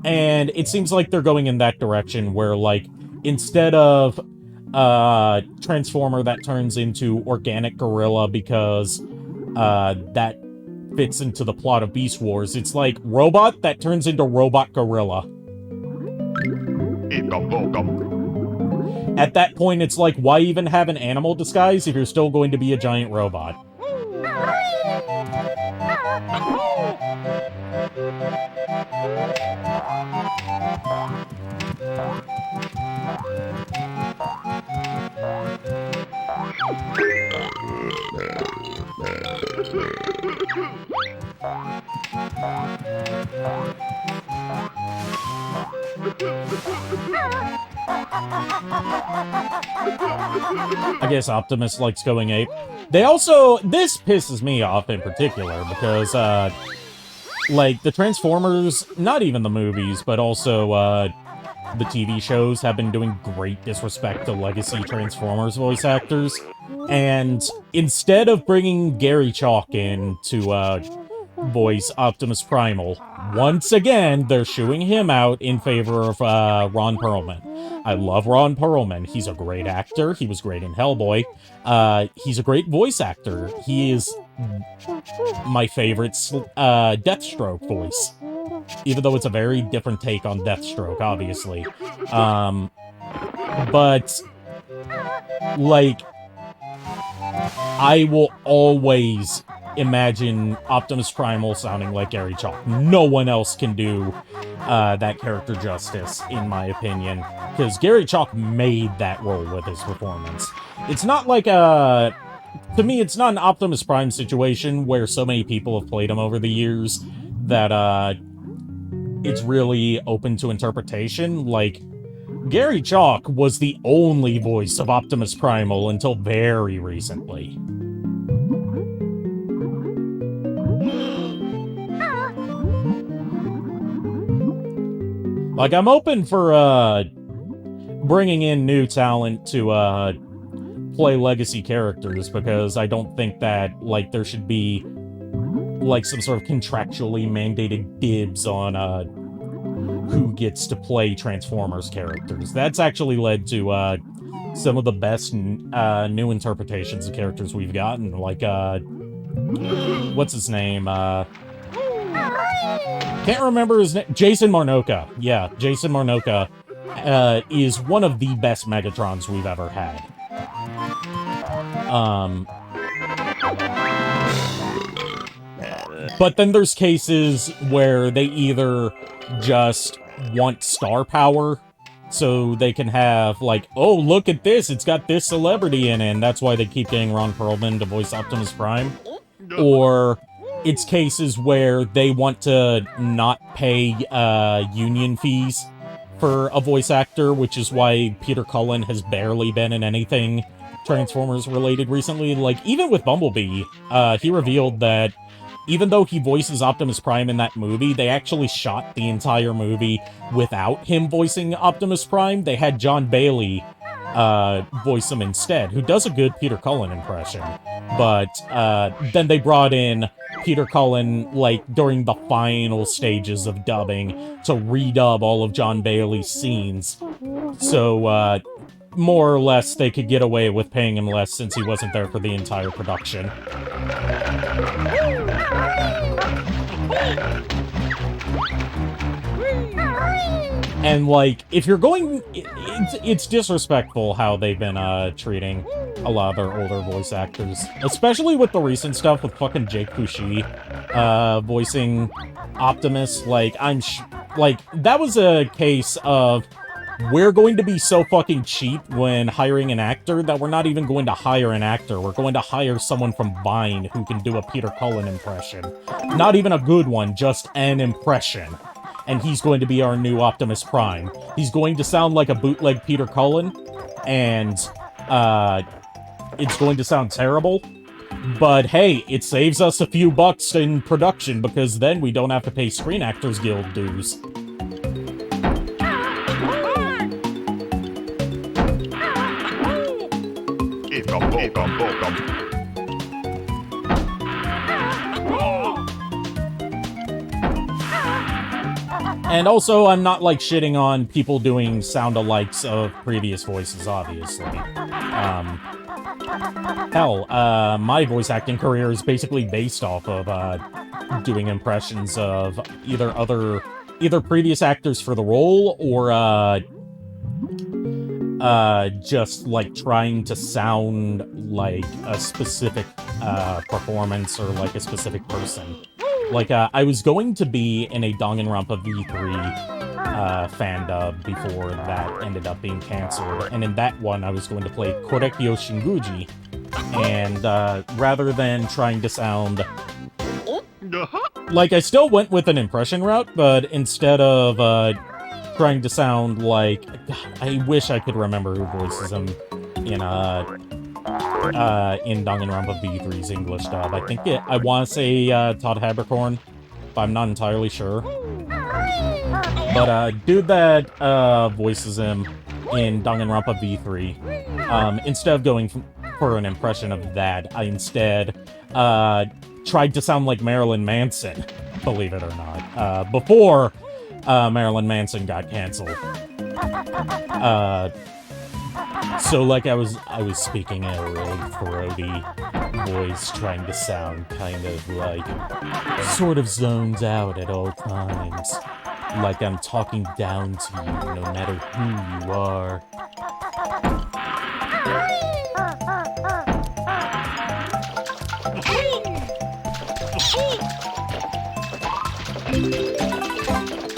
and it seems like they're going in that direction where, like, instead of Transformer that turns into organic gorilla because that fits into the plot of Beast Wars, it's like robot that turns into robot gorilla. At that point, it's like, why even have an animal disguise if you're still going to be a giant robot? I guess Optimus likes going ape. This pisses me off in particular, because, like, the Transformers, not even the movies, but also, the TV shows have been doing great disrespect to legacy Transformers voice actors, and instead of bringing Gary Chalk in to, voice Optimus Primal, once again, they're shooing him out in favor of, Ron Perlman. I love Ron Perlman. He's a great actor. He was great in Hellboy. He's a great voice actor. He is my favorite, Deathstroke voice. Even though it's a very different take on Deathstroke, obviously. But, like, I will always imagine Optimus Primal sounding like Gary Chalk. No one else can do that character justice, in my opinion, because Gary Chalk made that role with his performance. It's not like to me, it's not an Optimus Prime situation where so many people have played him over the years that it's really open to interpretation. Like, Gary Chalk was the only voice of Optimus Primal until very recently. Like, I'm open for, bringing in new talent to, play legacy characters, because I don't think that, like, there should be, like, some sort of contractually mandated dibs on, who gets to play Transformers characters. That's actually led to, some of the best, new interpretations of characters we've gotten, like, what's his name, can't remember his name. Jason Marnocha. Yeah, Jason Marnocha is one of the best Megatrons we've ever had. But then there's cases where they either just want star power, so they can have, like, oh, look at this, it's got this celebrity in it, and that's why they keep getting Ron Perlman to voice Optimus Prime. Or it's cases where they want to not pay union fees for a voice actor, which is why Peter Cullen has barely been in anything Transformers related recently. Like, even with Bumblebee, he revealed that even though he voices Optimus Prime in that movie, they actually shot the entire movie without him voicing Optimus Prime. They had John Bailey voice him instead, who does a good Peter Cullen impression. But then they brought in Peter Cullen, like, during the final stages of dubbing to redub all of John Bailey's scenes. So, more or less, they could get away with paying him less since he wasn't there for the entire production. And, like, if you're going... It's disrespectful how they've been, treating a lot of their older voice actors. Especially with the recent stuff with fucking Jake Fushi, voicing Optimus. Like, that was a case of... We're going to be so fucking cheap when hiring an actor that we're not even going to hire an actor. We're going to hire someone from Vine who can do a Peter Cullen impression. Not even a good one, just an impression. And he's going to be our new Optimus Prime. He's going to sound like a bootleg Peter Cullen, and it's going to sound terrible. But hey, it saves us a few bucks in production because then we don't have to pay Screen Actors Guild dues. And also, I'm not, like, shitting on people doing sound-alikes of previous voices, obviously. Hell, my voice acting career is basically based off of, doing impressions of either previous actors for the role, or, just, like, trying to sound like a specific, performance or, like, a specific person. Like, I was going to be in a Danganronpa V3 fan dub before that ended up being canceled, and in that one I was going to play Korekyo Shinguji, and rather than trying to sound... Like, I still went with an impression route, but instead of trying to sound like... God, I wish I could remember who voices him in Danganronpa V3's English dub. I think I want to say Todd Haberkorn, but I'm not entirely sure. But dude that voices him in Danganronpa V3, instead of going for an impression of that, I instead tried to sound like Marilyn Manson, believe it or not, before Marilyn Manson got canceled. So, like, I was speaking in a really throaty voice, trying to sound kind of, like, sort of zoned out at all times. Like I'm talking down to you, no matter who you are.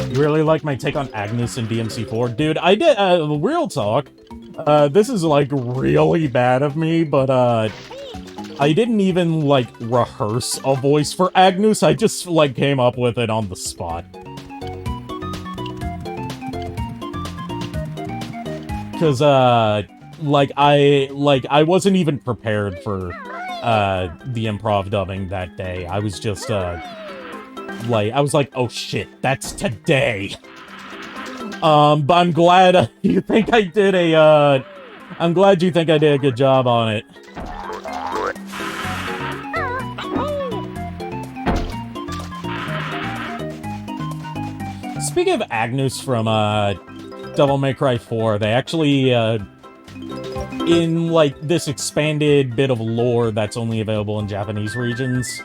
You really like my take on Agnes in DMC4? Dude, I did, real talk. This is, like, really bad of me, but, I didn't even, like, rehearse a voice for Agnes. I just, like, came up with it on the spot. Because, I wasn't even prepared for, the improv dubbing that day. I was just, I was like, oh shit, that's today! But I'm glad you think I did I'm glad you think I did a good job on it. Speaking of Agnes from, Devil May Cry 4, they actually, in, like, this expanded bit of lore that's only available in Japanese regions,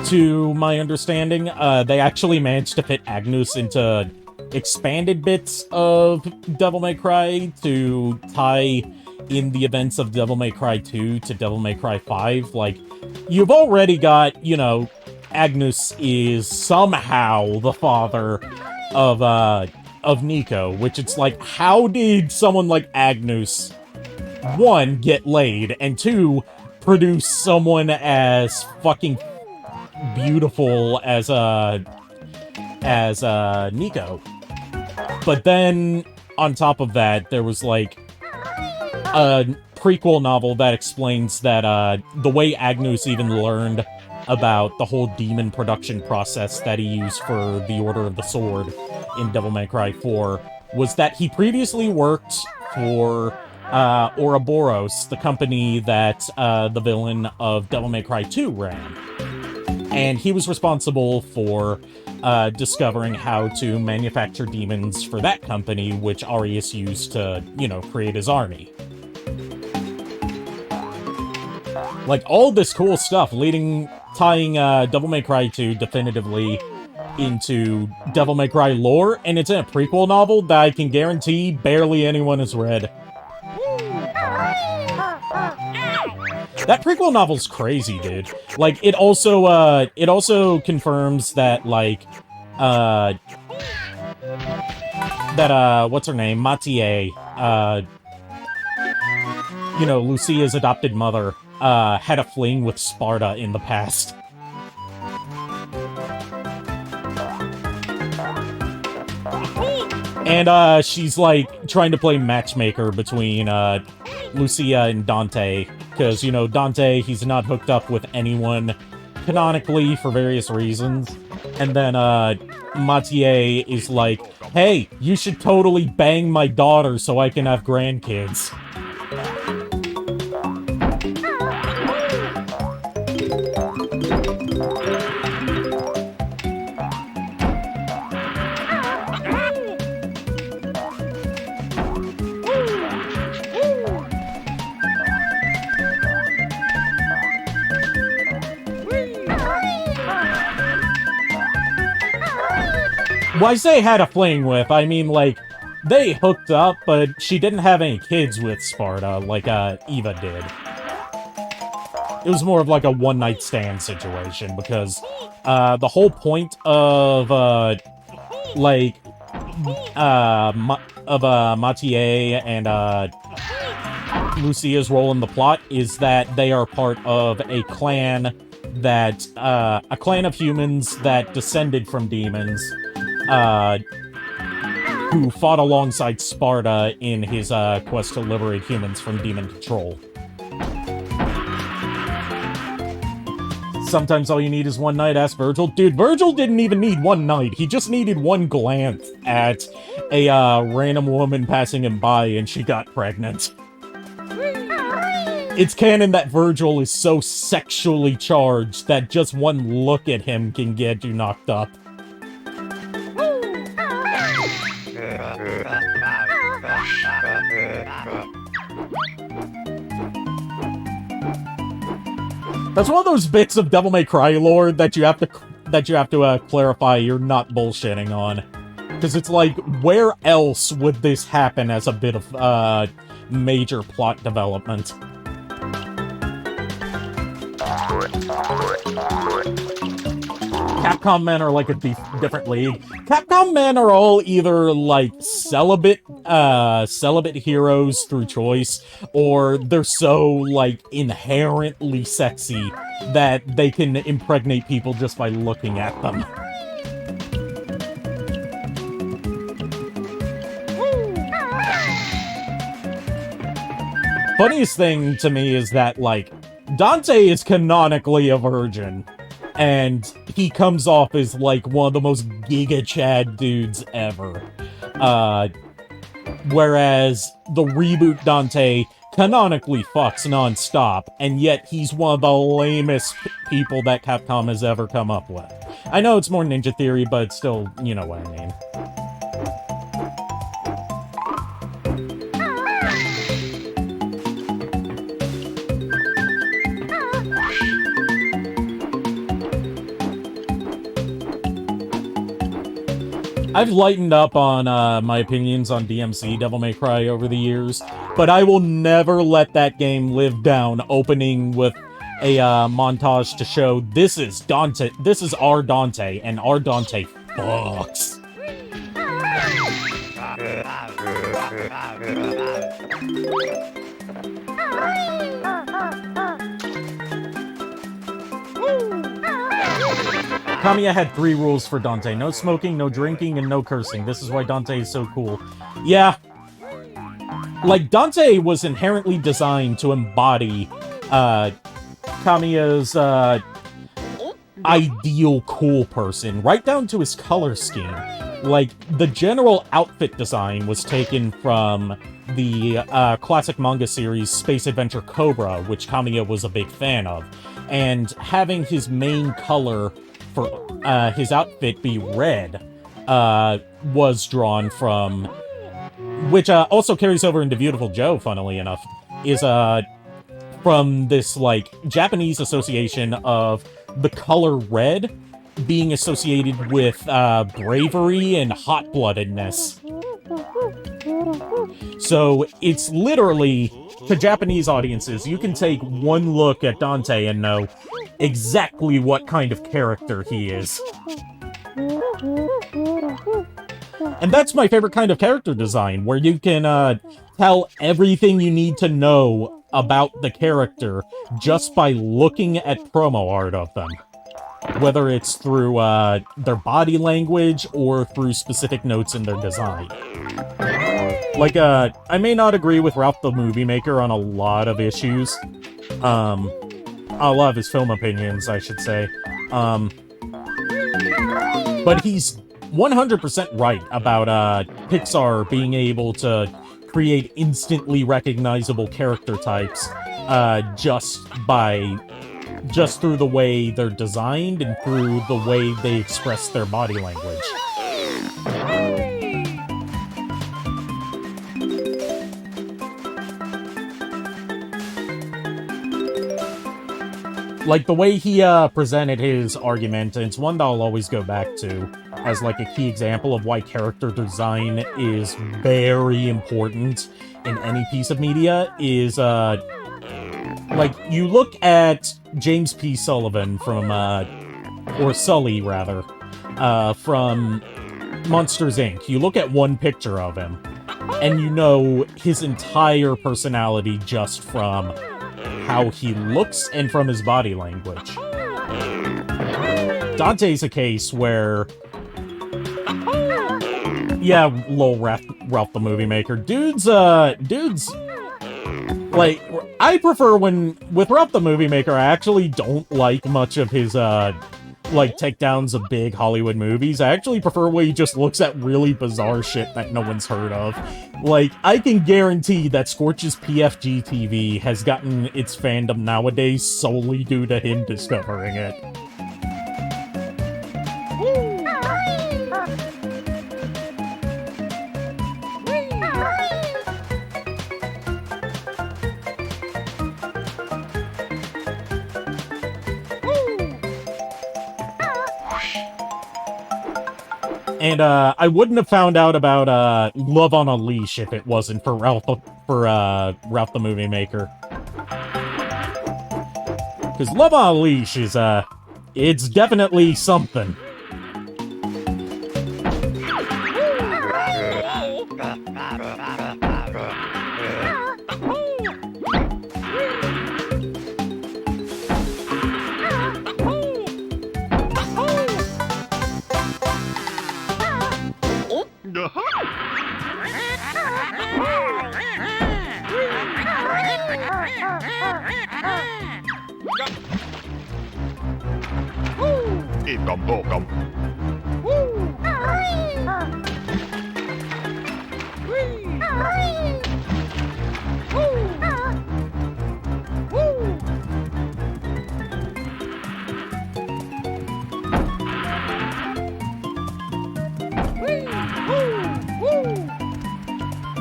to my understanding, they actually managed to fit Agnes into expanded bits of Devil May Cry to tie in the events of Devil May Cry 2 to Devil May Cry 5. Like, you've already got, you know, Agnes is somehow the father of Nico, which it's like, how did someone like Agnes, one, get laid, and two, produce someone as fucking beautiful as Nico? But then, on top of that, there was, like, a prequel novel that explains that, the way Agnes even learned about the whole demon production process that he used for the Order of the Sword in Devil May Cry 4 was that he previously worked for Ouroboros, the company that the villain of Devil May Cry 2 ran. And he was responsible for discovering how to manufacture demons for that company, which Arius used to, create his army. Like, all this cool stuff tying Devil May Cry 2 definitively into Devil May Cry lore, and it's in a prequel novel that I can guarantee barely anyone has read. That prequel novel's crazy, dude. Like, it also confirms that, like, what's her name? Mathieu, Lucia's adopted mother, had a fling with Sparta in the past. And, she's, like, trying to play matchmaker between, Lucia and Dante. Because, Dante, he's not hooked up with anyone canonically for various reasons. And then, Mathieu is like, hey, you should totally bang my daughter so I can have grandkids. Well, I say had a fling with, I mean, like, they hooked up, but she didn't have any kids with Sparta, like, Eva did. It was more of, like, a one-night stand situation, because, the whole point of, Mathieu and, Lucia's role in the plot is that they are part of a clan a clan of humans that descended from demons, who fought alongside Sparta in his quest to liberate humans from demon control. Sometimes all you need is one night, ask Virgil. Dude, Virgil didn't even need one night. He just needed one glance at a random woman passing him by and she got pregnant. It's canon that Virgil is so sexually charged that just one look at him can get you knocked up. That's one of those bits of Devil May Cry lore that you have to clarify you're not bullshitting on. Because it's like, where else would this happen as a bit of major plot development? Capcom men are like a different league. Capcom men are all either like celibate heroes through choice, or they're so like inherently sexy that they can impregnate people just by looking at them. Funniest thing to me is that, like, Dante is canonically a virgin, and he comes off as, like, one of the most Giga Chad dudes ever. Whereas the reboot Dante canonically fucks nonstop, and yet he's one of the lamest people that Capcom has ever come up with. I know it's more Ninja Theory, but it's still, you know what I mean. I've lightened up on my opinions on DMC Devil May Cry over the years, but I will never let that game live down opening with a montage to show this is Dante, this is our Dante, and our Dante fucks. Kamiya had 3 rules for Dante. No smoking, no drinking, and no cursing. This is why Dante is so cool. Yeah. Like, Dante was inherently designed to embody, Kamiya's, ideal cool person, right down to his color scheme. Like, the general outfit design was taken from the classic manga series Space Adventure Cobra, which Kamiya was a big fan of. And having his main color for his outfit be red was drawn from, which also carries over into Beautiful Joe, funnily enough, is from this, like, Japanese association of the color red being associated with bravery and hot-bloodedness. So it's literally, to Japanese audiences, you can take one look at Dante and know exactly what kind of character he is. And that's my favorite kind of character design, where you can tell everything you need to know about the character just by looking at promo art of them. Whether it's through their body language or through specific notes in their design. Like, I may not agree with Ralph the Movie Maker on a lot of issues. A lot of his film opinions, I should say. But he's 100% right about Pixar being able to create instantly recognizable character types just through the way they're designed and through the way they express their body language. Like, the way he presented his argument, and it's one that I'll always go back to as, like, a key example of why character design is very important in any piece of media, is, like, you look at James P. Sullivan from, or Sully, rather, from Monsters, Inc. You look at one picture of him, and you know his entire personality just from how he looks and from his body language. Dante's a case where... Yeah, lol, Ralph the Movie Maker. Dude's, like, I prefer with Ralph the Movie Maker, I actually don't like much of his, like, takedowns of big Hollywood movies. I actually prefer where he just looks at really bizarre shit that no one's heard of. Like, I can guarantee that Scorch's PFG TV has gotten its fandom nowadays solely due to him discovering it. And I wouldn't have found out about Love on a Leash if it wasn't for Ralph the Movie Maker. Because Love on a Leash is it's definitely something.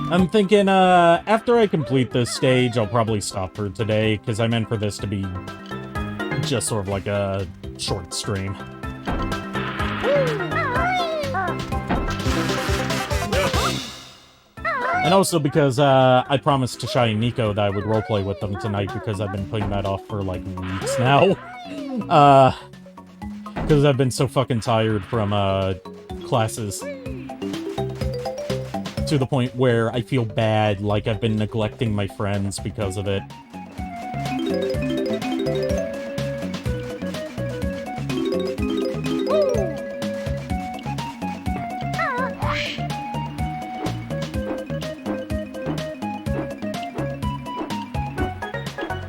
I'm thinking, after I complete this stage, I'll probably stop for today, because I meant for this to be just sort of like a short stream. And also because, I promised Tashai and Nico that I would roleplay with them tonight, because I've been putting that off for, like, weeks now. Because I've been so fucking tired from, classes. To the point where I feel bad, like I've been neglecting my friends because of it.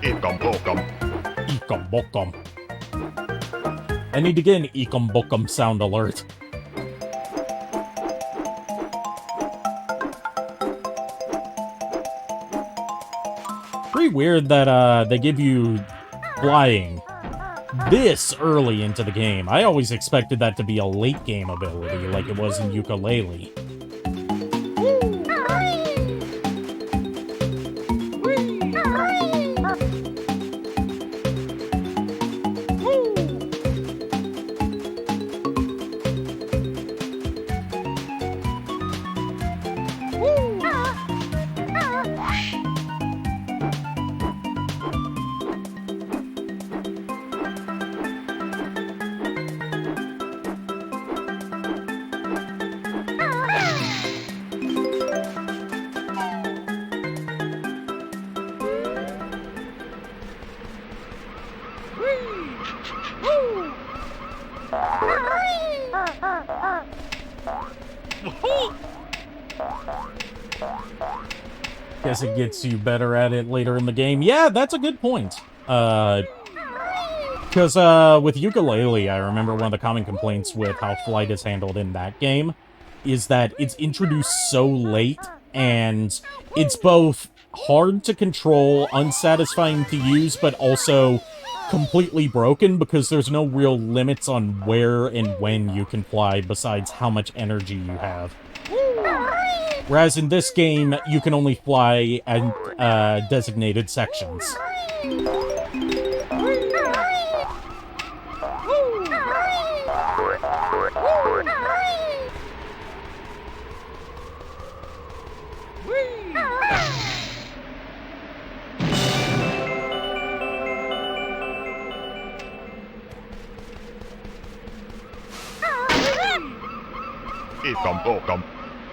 Ikom bokom. I need to get an Ikom bokom sound alert. very weird that they give you flying this early into the game. I always expected that to be a late game ability, like it was in Yooka-Laylee. Guess it gets you better at it later in the game. Yeah, that's a good point. Because with Yooka-Laylee, I remember one of the common complaints with how flight is handled in that game is that it's introduced so late, and it's both hard to control, unsatisfying to use, but also completely broken because there's no real limits on where and when you can fly besides how much energy you have. Whereas in this game, you can only fly at designated sections.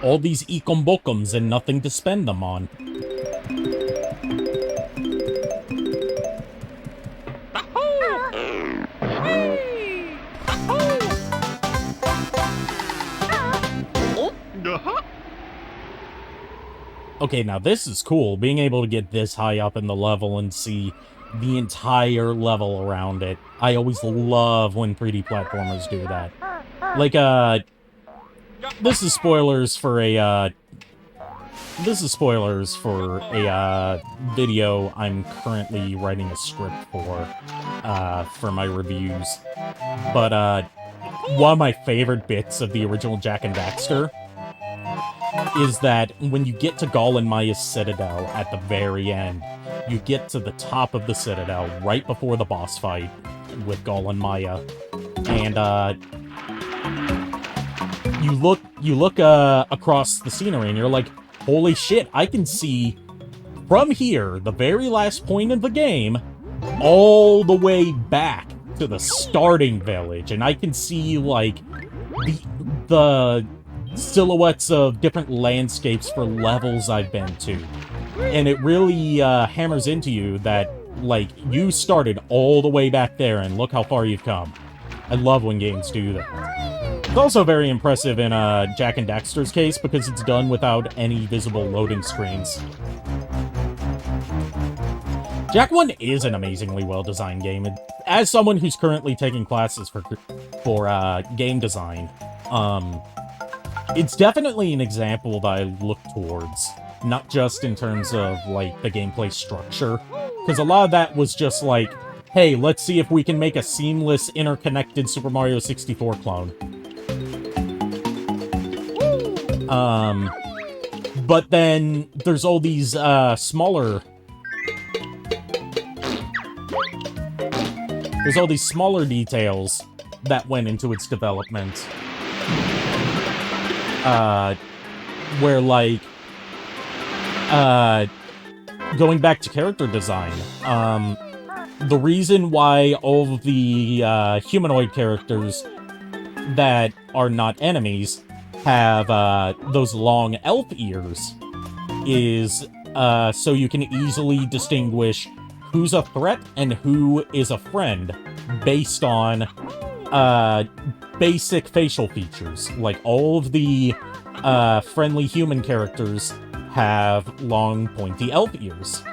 All these ikombokums and nothing to spend them on. Okay, now this is cool, being able to get this high up in the level and see the entire level around it. I always love when 3D platformers do that. Like, this is spoilers for a video I'm currently writing a script for my reviews. But, one of my favorite bits of the original Jak and Daxter is that when you get to Gall and Maya's Citadel at the very end, you get to the top of the Citadel right before the boss fight with Gall and Maya, and, you look across the scenery and you're like, holy shit, I can see from here, the very last point of the game, all the way back to the starting village, and I can see, like, the silhouettes of different landscapes for levels I've been to. And it really hammers into you that, like, you started all the way back there and look how far you've come. I love when games do that. It's also very impressive in Jak and Daxter's case because it's done without any visible loading screens. Jak 1 is an amazingly well-designed game, and as someone who's currently taking classes for game design, it's definitely an example that I look towards, not just in terms of, like, the gameplay structure, because a lot of that was just like, hey, let's see if we can make a seamless, interconnected Super Mario 64 clone. But then there's all these smaller details that went into its development. Where, like, going back to character design, the reason why all of the humanoid characters that are not enemies have those long elf ears is so you can easily distinguish who's a threat and who is a friend based on basic facial features. Like, all of the friendly human characters have long, pointy elf ears.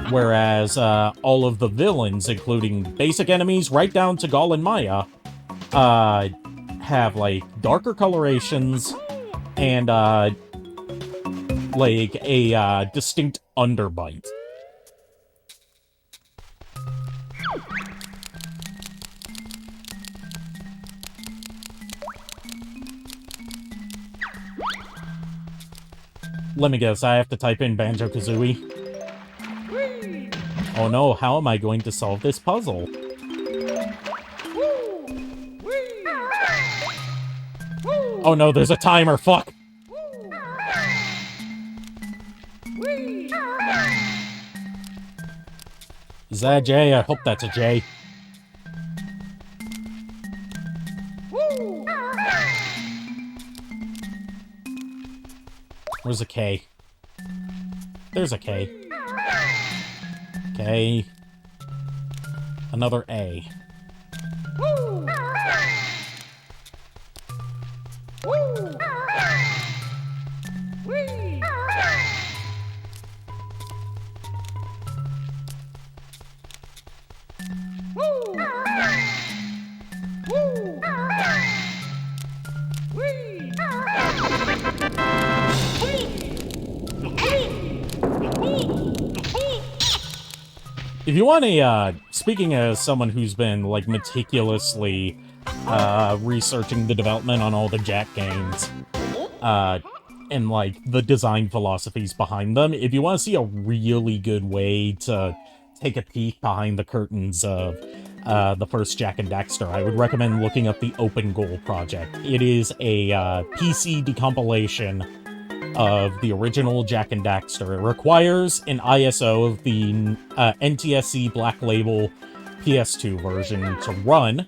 Whereas all of the villains, including basic enemies right down to Gall and Maya, have, like, darker colorations and, like, a distinct underbite. Let me guess, I have to type in Banjo-Kazooie. Oh no, how am I going to solve this puzzle? Oh no, there's a timer, fuck! Is that a J? I hope that's a J. Where's a K? There's a K. K. Another A. If you want a, speaking as someone who's been, like, meticulously, researching the development on all the Jack games, and, like, the design philosophies behind them, if you want to see a really good way to take a peek behind the curtains of, the first Jak and Daxter, I would recommend looking up the Open Goal project. It is a, PC decompilation of the original Jak and Daxter. It requires an ISO of the NTSC Black Label PS2 version to run,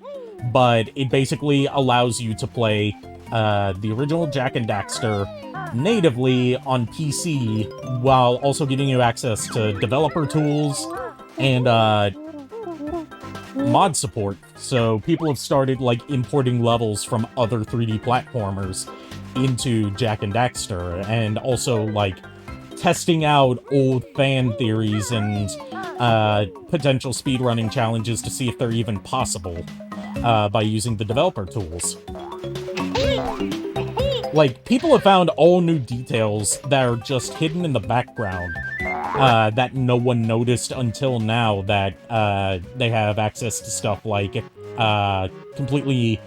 but it basically allows you to play the original Jak and Daxter natively on PC, while also giving you access to developer tools and mod support. So people have started, like, importing levels from other 3D platformers into Jak and Daxter, and also, like, testing out old fan theories and potential speedrunning challenges to see if they're even possible by using the developer tools. Like, people have found all new details that are just hidden in the background that no one noticed until now, that they have access to stuff like completely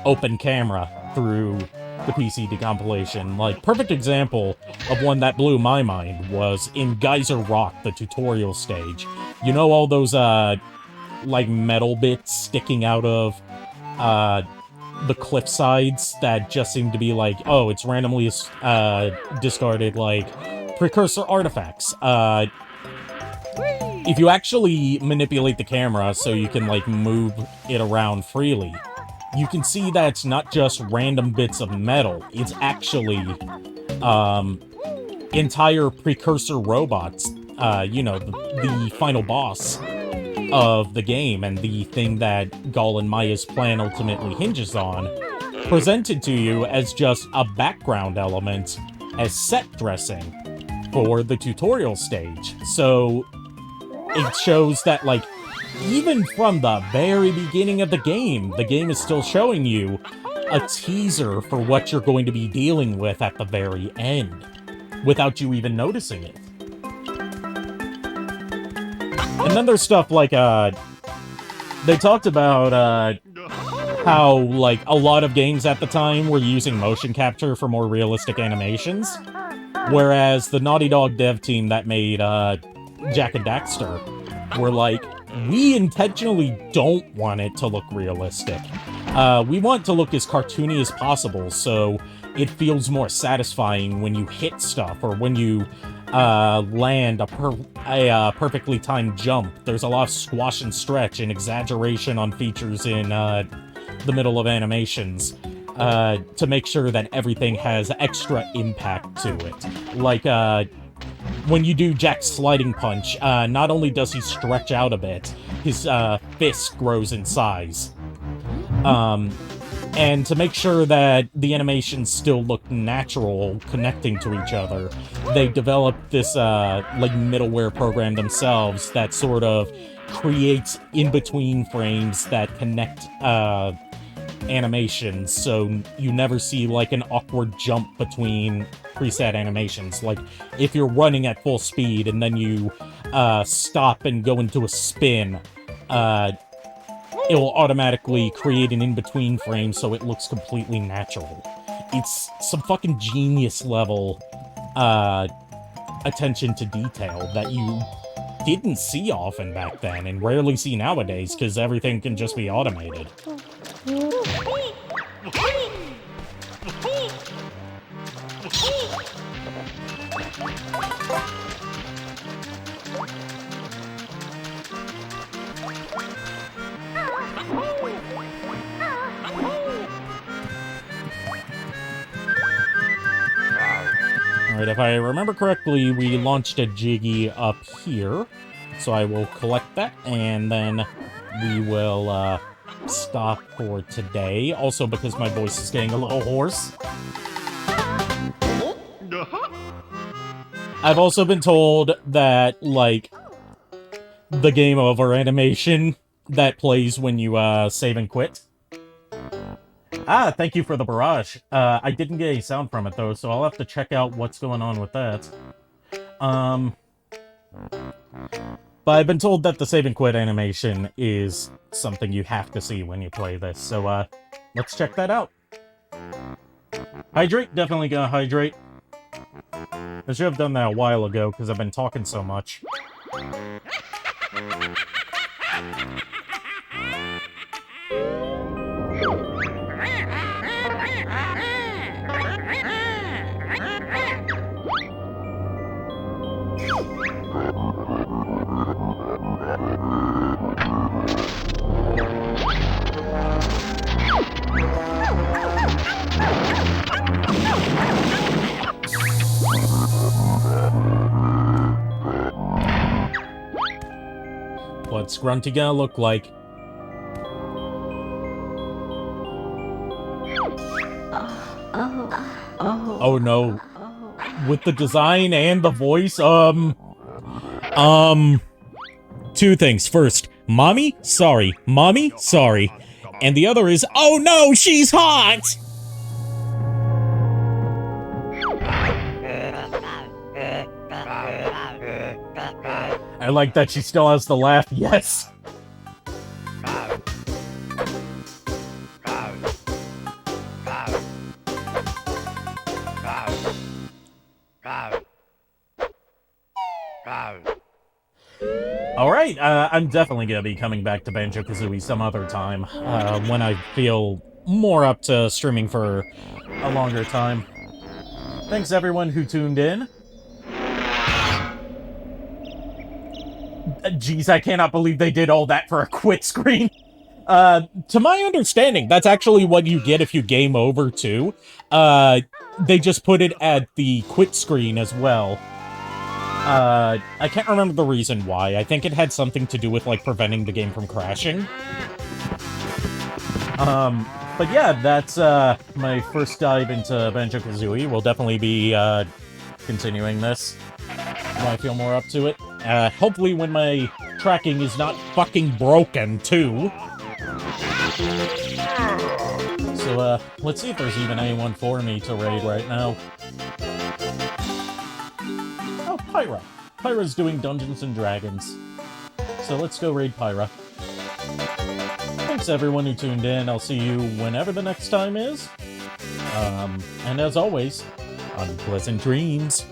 open camera through the PC decompilation. Like, perfect example of one that blew my mind was in Geyser Rock, the tutorial stage. You know all those, like, metal bits sticking out of, the cliff sides that just seem to be like, oh, it's randomly, discarded, like, precursor artifacts. If you actually manipulate the camera so you can, like, move it around freely, you can see that it's not just random bits of metal, it's actually, entire precursor robots, you know, the final boss of the game, and the thing that Gall and Maya's plan ultimately hinges on, presented to you as just a background element, as set dressing for the tutorial stage. So, it shows that, like, even from the very beginning of the game is still showing you a teaser for what you're going to be dealing with at the very end, without you even noticing it. And then there's stuff like, they talked about, how, like, a lot of games at the time were using motion capture for more realistic animations, whereas the Naughty Dog dev team that made, Jak and Daxter were like, we intentionally don't want it to look realistic. We want it to look as cartoony as possible, so it feels more satisfying when you hit stuff, or when you land a perfectly timed jump. There's a lot of squash and stretch and exaggeration on features in the middle of animations to make sure that everything has extra impact to it. Like, when you do Jak's sliding punch, not only does he stretch out a bit, his fist grows in size. And to make sure that the animations still look natural, connecting to each other, they developed this, like, middleware program themselves that sort of creates in-between frames that connect, animations, so you never see, like, an awkward jump between preset animations. Like, if you're running at full speed and then you, stop and go into a spin, it will automatically create an in-between frame so it looks completely natural. It's some fucking genius level attention to detail that you didn't see often back then and rarely see nowadays because everything can just be automated. Alright, if I remember correctly, we launched a Jiggy up here. So I will collect that, and then we will stop for today. Also, because my voice is getting a little hoarse. I've also been told that, like, the game over animation that plays when you save and quit. Ah, thank you for the barrage. I didn't get any sound from it, though, so I'll have to check out what's going on with that. But I've been told that the save and quit animation is something you have to see when you play this, so, let's check that out. Hydrate? Definitely gonna hydrate. I should have done that a while ago, because I've been talking so much. What's Grunty gonna look like? Oh no. With the design and the voice, two things. First, Mommy, sorry. Mommy, sorry. And the other is, oh no, she's hot! I like that she still has the laugh, yes! Alright, I'm definitely gonna be coming back to Banjo-Kazooie some other time, when I feel more up to streaming for a longer time. Thanks everyone who tuned in. Jeez, I cannot believe they did all that for a quit screen. To my understanding, that's actually what you get if you game over, too. They just put it at the quit screen as well. I can't remember the reason why. I think it had something to do with, like, preventing the game from crashing. But yeah, that's, my first dive into Banjo-Kazooie. We'll definitely be, continuing this when I feel more up to it. Hopefully when my tracking is not fucking broken, too. So, let's see if there's even anyone for me to raid right now. Oh, Pyra. Pyra's doing Dungeons & Dragons. So let's go raid Pyra. Thanks everyone who tuned in. I'll see you whenever the next time is. And as always, unpleasant dreams.